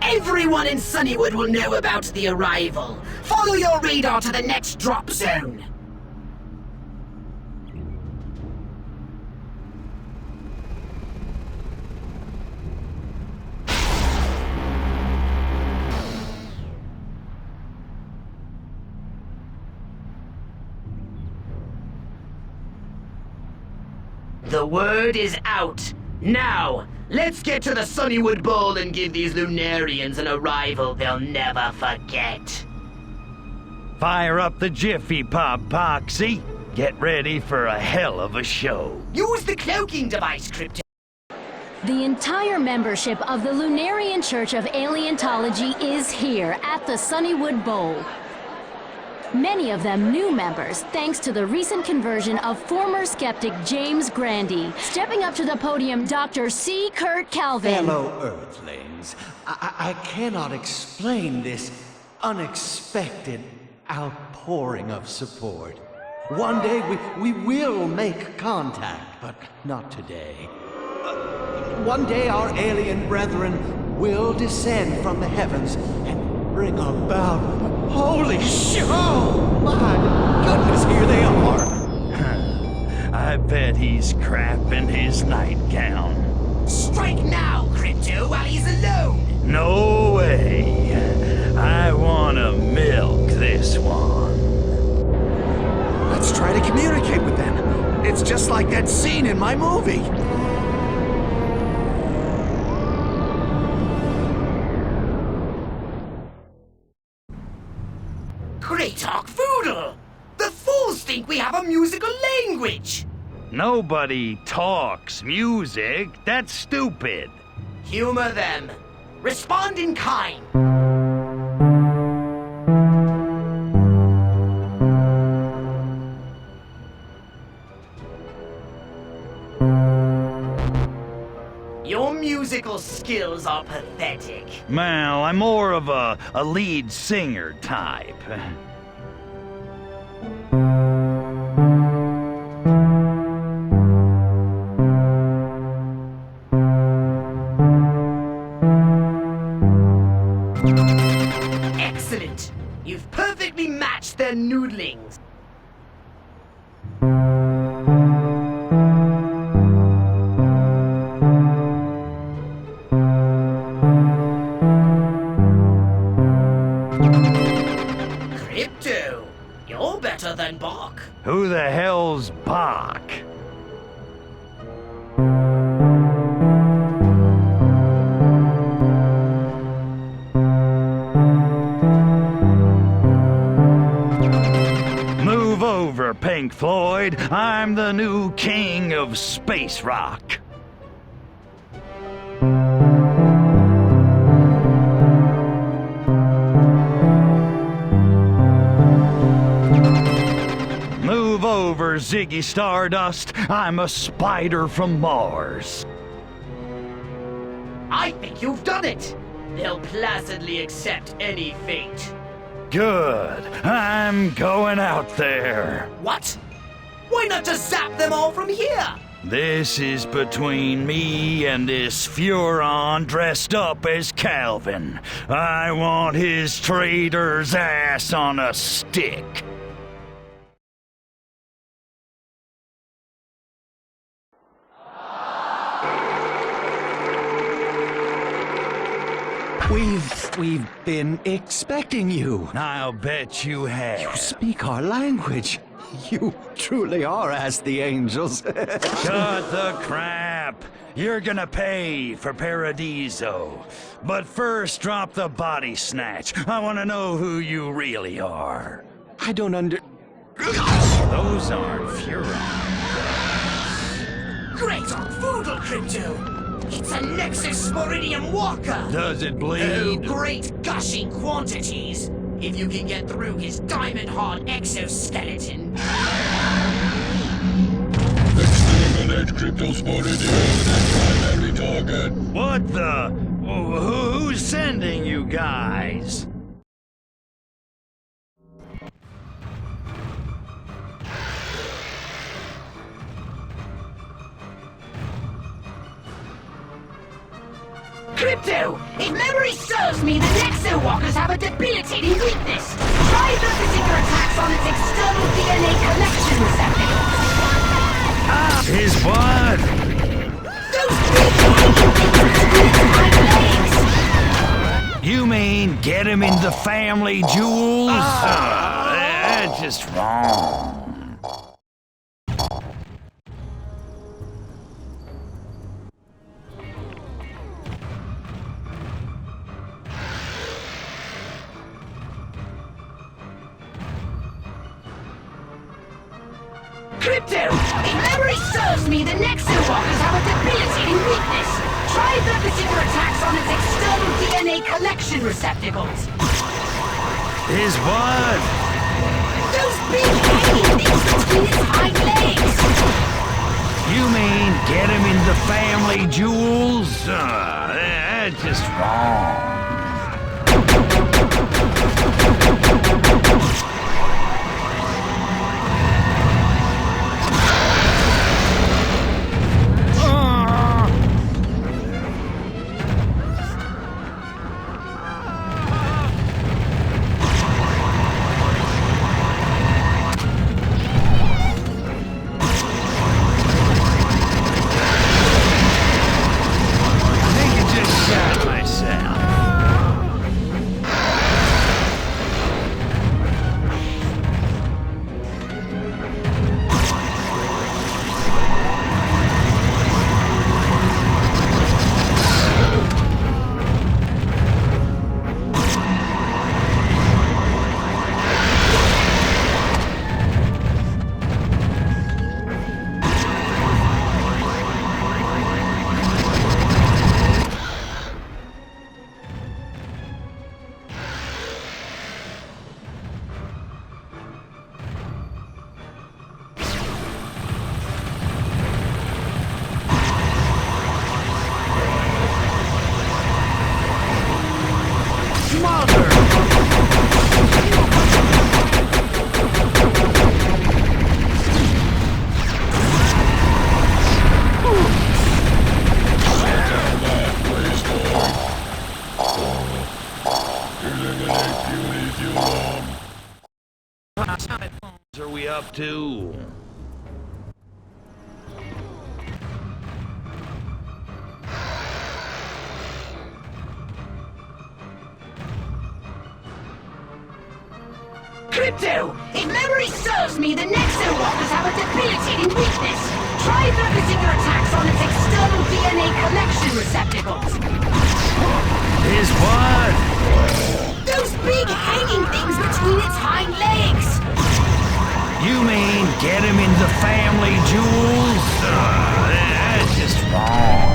Everyone in Sunnywood will know about the arrival. Follow your radar to the next drop zone. The word is out. Now, let's get to the Sunnywood Bowl and give these Lunarians an arrival they'll never forget. Fire up the Jiffy Pop, Poxy. Get ready for a hell of a show. Use the cloaking device, Crypto. The entire membership of the Lunarian Church of Alientology is here at the Sunnywood Bowl. Many of them new members, thanks to the recent conversion of former skeptic James Grandy. Stepping up to the podium, Dr. C. Kurt Calvin. Fellow Earthlings, I cannot explain this unexpected outpouring of support. One day we will make contact, but not today. One day our alien brethren will descend from the heavens and bring about a holy show! My goodness, here they are! I bet he's crapping his nightgown. Strike now, Crypto, while he's alone! No way! I wanna milk this one. Let's try to communicate with them. It's just like that scene in my movie. Great Foodle! The fools think we have a musical language! Nobody talks music. That's stupid. Humor them. Respond in kind. Your musical skills are pathetic. Well, I'm more of a lead singer type. Excellent! You've perfectly matched their noodlings. Crypto, you're better than Bach. Who the hell's Bach? Move over, Pink Floyd. I'm the new king of space rock. Move over, Ziggy Stardust. I'm a spider from Mars. I think you've done it. They'll placidly accept any fate. Good. I'm going out there. What? Why not just zap them all from here? This is between me and this Furon dressed up as Calvin. I want his traitor's ass on a stick. We've been expecting you. I'll bet you have. You speak our language. You truly are as the angels. Cut the crap. You're gonna pay for Paradiso. But first, drop the body snatch. I want to know who you really are. I don't Those aren't Furon. Great on Foodle, Crypto! It's a Nexus Sporidium Walker! Does it Oh, bleed? great gushing quantities! If you can get through his diamond-hard exoskeleton. Exterminate Cryptosporidium, primary target. What the? Who's sending you guys? Crypto! If memory serves me, the Nexo Walkers have a debilitating weakness. Try focusing your attacks on its external DNA collection receptacles. His what? Those big hanging things between its hind legs! You mean get him in the family jewels? That's just wrong. Crypto! If memory serves me, the Nexo Walkers have a debilitating weakness. Try focusing your attacks on its external DNA collection receptacles. His what? Those big hanging things between its hind legs! You mean get him in the family jewels? That's just wrong. Are we up to? Crypto! If memory serves me, the Nexo Walkers have a debilitating weakness. Try focusing your attacks on its external DNA collection receptacles. His what? Those big hanging things between its hind legs! You mean get him in the family jewels? That's just wrong.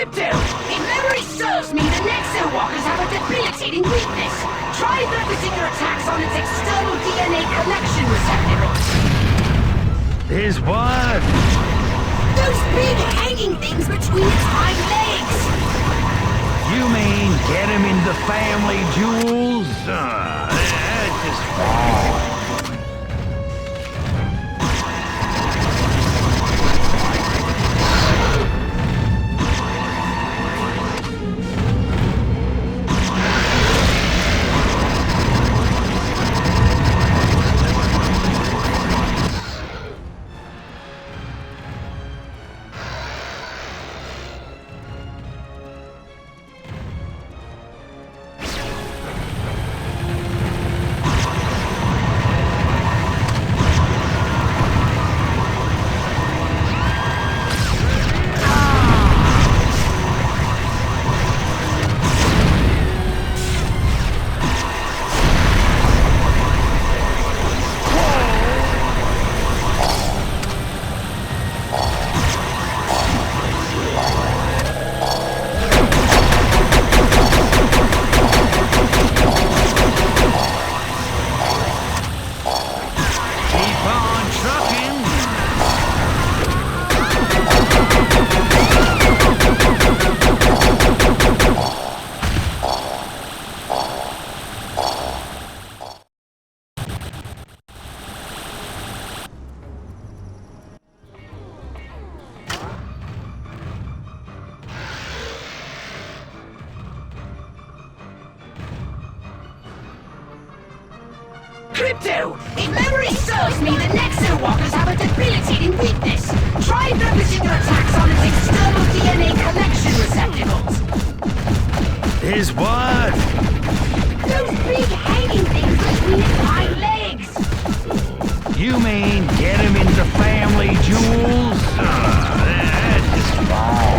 Crypto! If memory serves me, the Nexo Walkers have a debilitating weakness. Try focusing your attacks on its external DNA collection receptacles. Is what? Those big hanging things between its hind legs! You mean get him in the family jewels? That's just wrong. Crypto! If memory serves me, the Nexo Walkers have a debilitating weakness. Try focusing your attacks on its external DNA collection receptacles. Is what? Those big hanging things between its hind legs. You mean get him in the family jewels? That's just wrong.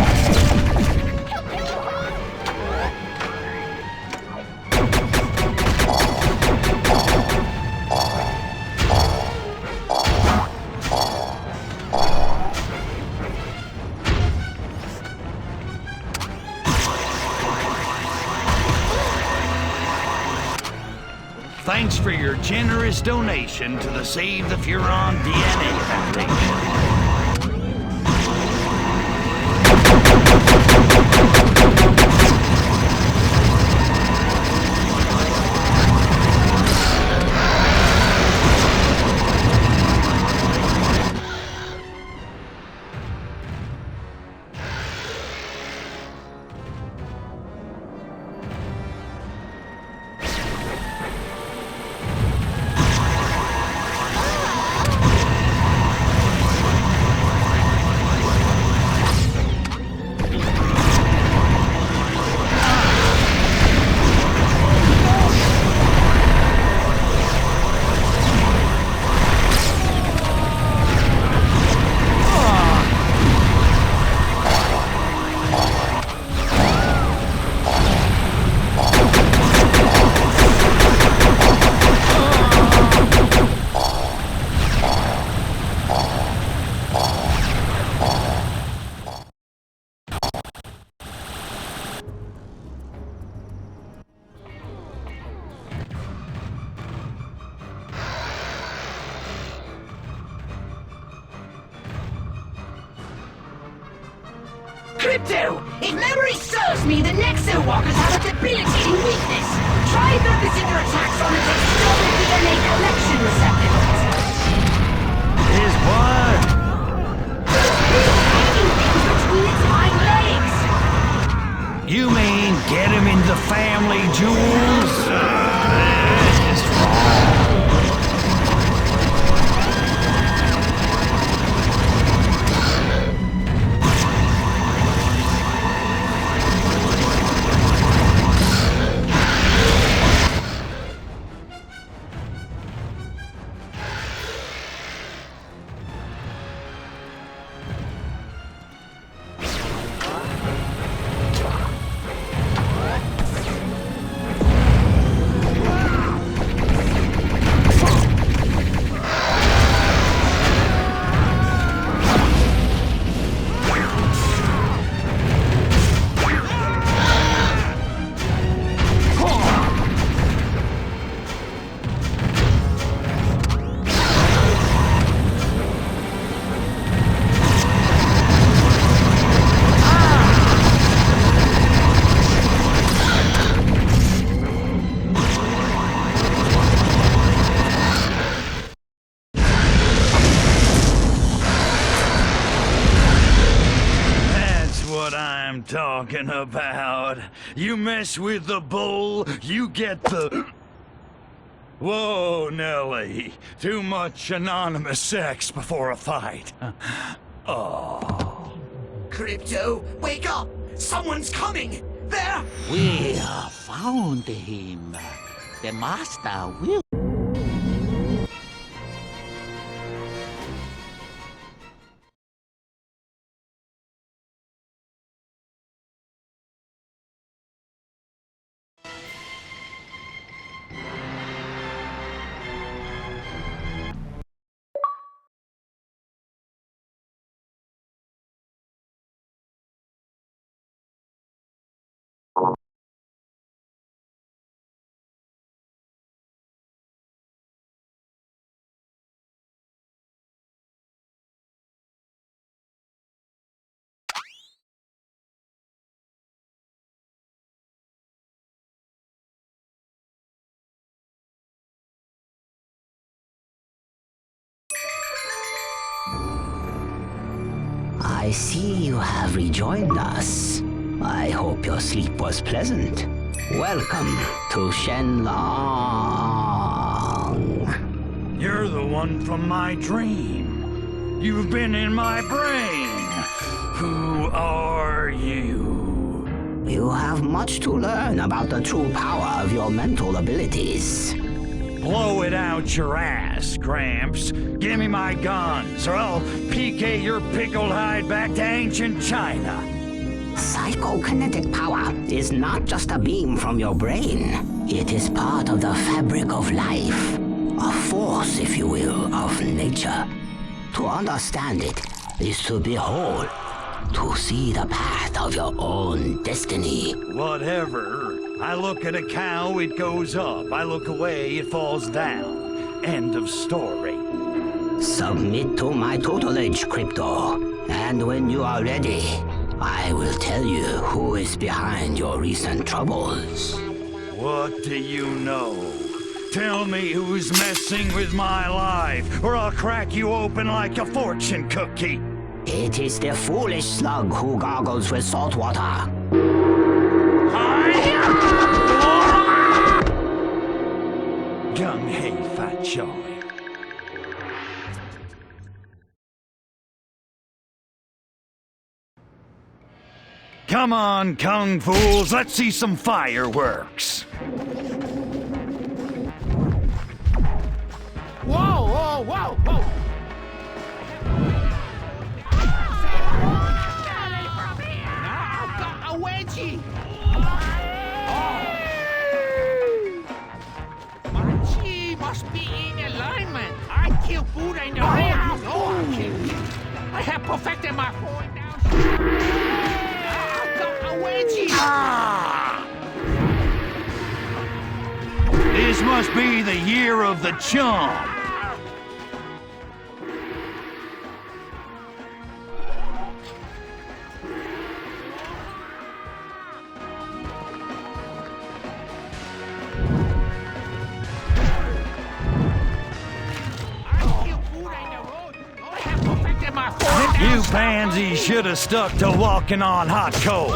Thanks for your generous donation to the Save the Furon DNA Foundation. Crypto! If memory serves me, the Nexo Walkers have a debilitating weakness. Try focusing your attacks on its external DNA collection receptacles. Is what? Those big hanging things between its hind legs. You mean get him in the family jewels? That's just wrong. talking about. You mess with the bull, you get the... Whoa, Nelly. Too much anonymous sex before a fight. Oh. Crypto, wake up! Someone's coming! There! We have found him. The master will... I see you have rejoined us. I hope your sleep was pleasant. Welcome to Shenlong. You're the one from my dream. You've been in my brain. Who are you? You have much to learn about the true power of your mental abilities. Blow it out your ass, Gramps. Give me my guns, or I'll PK your pickled hide back to ancient China. Psychokinetic power is not just a beam from your brain. It is part of the fabric of life. A force, if you will, of nature. To understand it is to behold, to see the path of your own destiny. Whatever. I look at a cow, it goes up. I look away, it falls down. End of story. Submit to my tutelage, Crypto. And when you are ready, I will tell you who is behind your recent troubles. What do you know? Tell me who's messing with my life, or I'll crack you open like a fortune cookie. It is the foolish slug who gargles with salt water. Gung-hei, fat joy. Come on, kung fools, let's see some fireworks. Whoa, whoa, whoa, whoa! A wedgie! My chi must be in alignment. I kill Buddha in the hand. I have perfected my point down. A wedgie! This must be the year of the chump. You pansies should have stuck to walking on hot coals.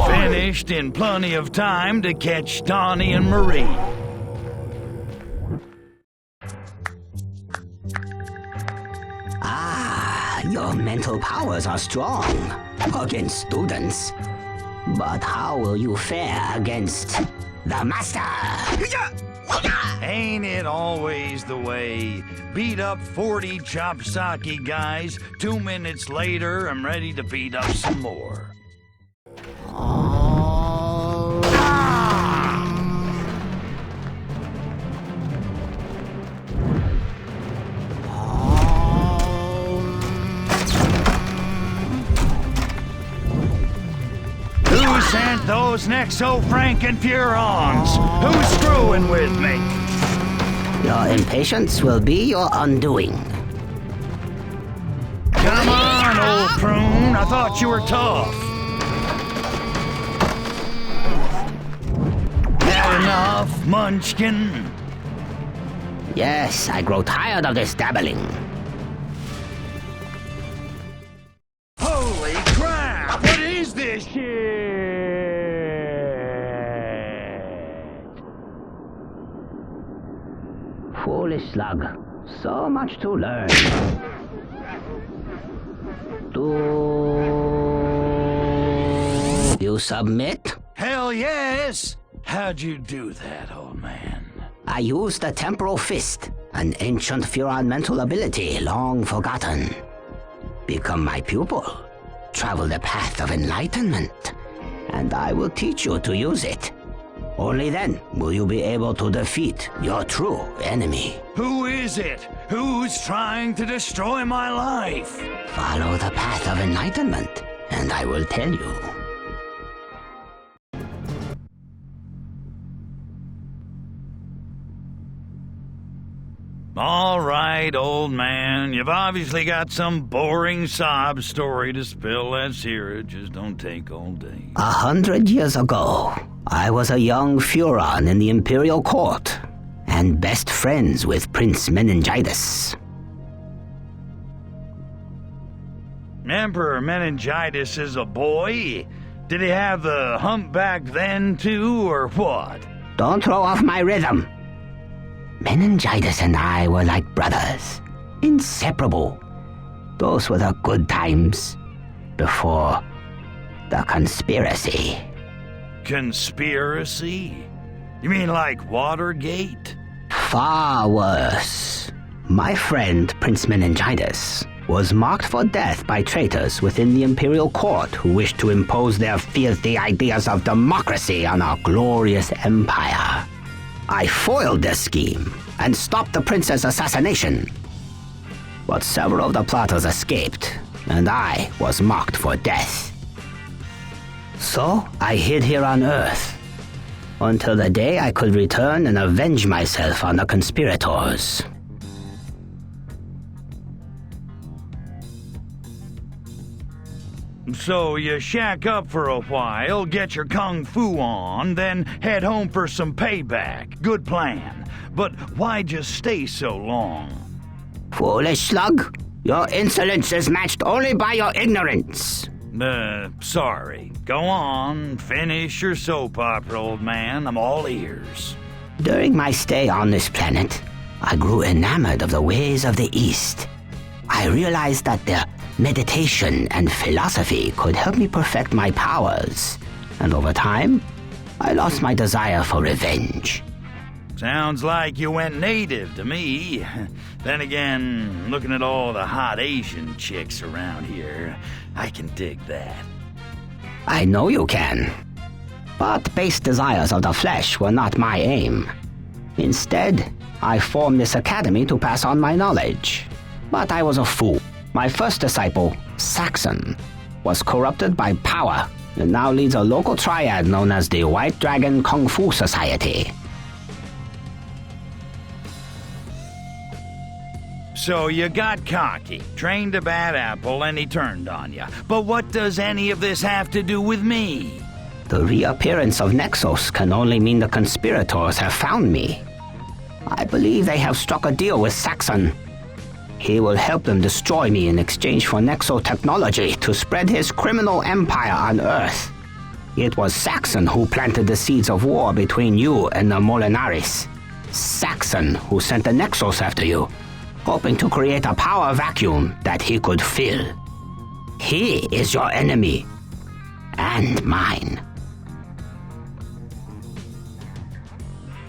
Finished in plenty of time to catch Donnie and Marie. Your mental powers are strong against students. But how will you fare against the master? Ain't it always the way? Beat up 40 chopsaki guys, 2 minutes later, I'm ready to beat up some more. Who sent those Nexo-Franken Furons? Who's screwing with me? Your impatience will be your undoing. Come on, old prune. I thought you were tough. Had enough, Munchkin? Yes, I grow tired of this dabbling. Holy crap! What is this shit? Foolish slug. So much to learn. Do you submit? Hell yes! How'd you do that, old man? I used the temporal fist, an ancient Furon mental ability long forgotten. Become my pupil. Travel the path of enlightenment. And I will teach you to use it. Only then will you be able to defeat your true enemy. Who is it? Who's trying to destroy my life? Follow the path of enlightenment, and I will tell you. All right, old man. You've obviously got some boring sob story to spill. Let's hear it. Just don't take all day. 100 years ago, I was a young Furon in the Imperial Court, and best friends with Prince Meningitis. Emperor Meningitis is a boy? Did he have the humpback then, too, or what? Don't throw off my rhythm. Meningitis and I were like brothers, inseparable. Those were the good times, before the conspiracy. Conspiracy? You mean like Watergate? Far worse. My friend, Prince Meningitis, was marked for death by traitors within the Imperial Court who wished to impose their filthy ideas of democracy on our glorious empire. I foiled their scheme and stopped the prince's assassination. But several of the plotters escaped, and I was marked for death. So I hid here on Earth, until the day I could return and avenge myself on the conspirators. So you shack up for a while, get your kung fu on, then head home for some payback. Good plan. But why just stay so long? Foolish slug, your insolence is matched only by your ignorance. Sorry. Go on, finish your soap opera, old man. I'm all ears. During my stay on this planet, I grew enamored of the ways of the East. I realized that their meditation and philosophy could help me perfect my powers, and over time, I lost my desire for revenge. Sounds like you went native to me. Then again, looking at all the hot Asian chicks around here, I can dig that. I know you can. But base desires of the flesh were not my aim. Instead, I formed this academy to pass on my knowledge. But I was a fool. My first disciple, Saxon, was corrupted by power and now leads a local triad known as the White Dragon Kung Fu Society. So you got cocky, trained a bad apple, and he turned on you. But what does any of this have to do with me? The reappearance of Nexos can only mean the conspirators have found me. I believe they have struck a deal with Saxon. He will help them destroy me in exchange for Nexo technology to spread his criminal empire on Earth. It was Saxon who planted the seeds of war between you and the Molinaris. Saxon who sent the Nexos after you, hoping to create a power vacuum that he could fill. He is your enemy, and mine.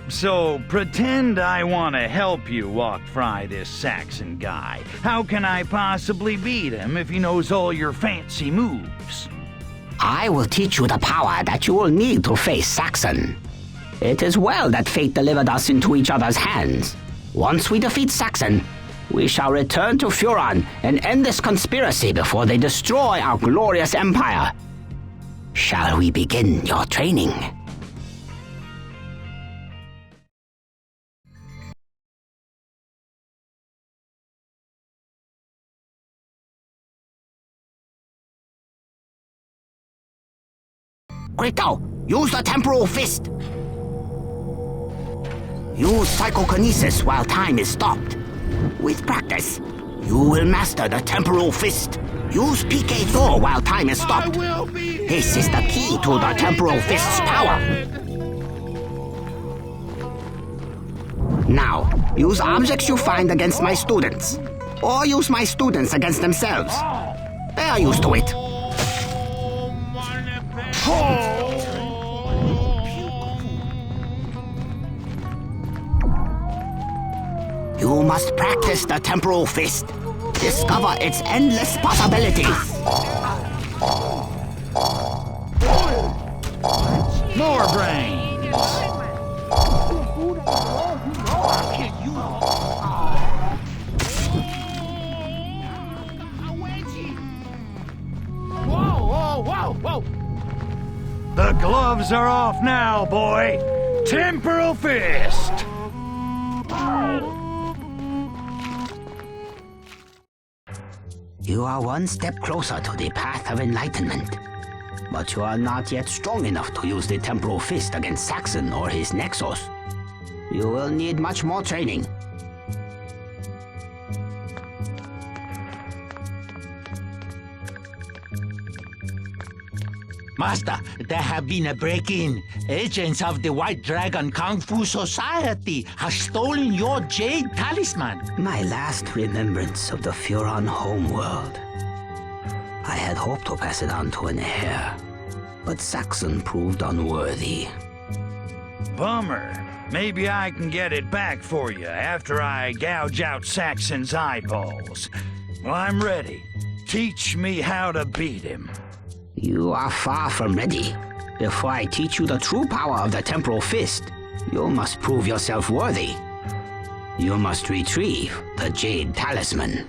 So, pretend I want to help you walk fry this Saxon guy. How can I possibly beat him if he knows all your fancy moves? I will teach you the power that you will need to face Saxon. It is well that fate delivered us into each other's hands. Once we defeat Saxon, we shall return to Furon and end this conspiracy before they destroy our glorious empire. Shall we begin your training? Krito, use the temporal fist! Use psychokinesis while time is stopped. With practice, you will master the temporal fist. Use PK Thor while time is stopped. This is the key to the temporal fist's power. Now, use objects you find against my students. Or use my students against themselves. They are used to it. You must practice the temporal fist. Discover its endless possibilities. More brain. Whoa! The gloves are off now, boy. Temporal fist. You are one step closer to the path of enlightenment. But you are not yet strong enough to use the temporal fist against Saxon or his Nexus. You will need much more training. Master, there have been a break-in. Agents of the White Dragon Kung Fu Society have stolen your jade talisman. My last remembrance of the Furon homeworld. I had hoped to pass it on to an heir, but Saxon proved unworthy. Bummer. Maybe I can get it back for you after I gouge out Saxon's eyeballs. Well, I'm ready. Teach me how to beat him. You are far from ready. Before I teach you the true power of the temporal fist, you must prove yourself worthy. You must retrieve the jade talisman.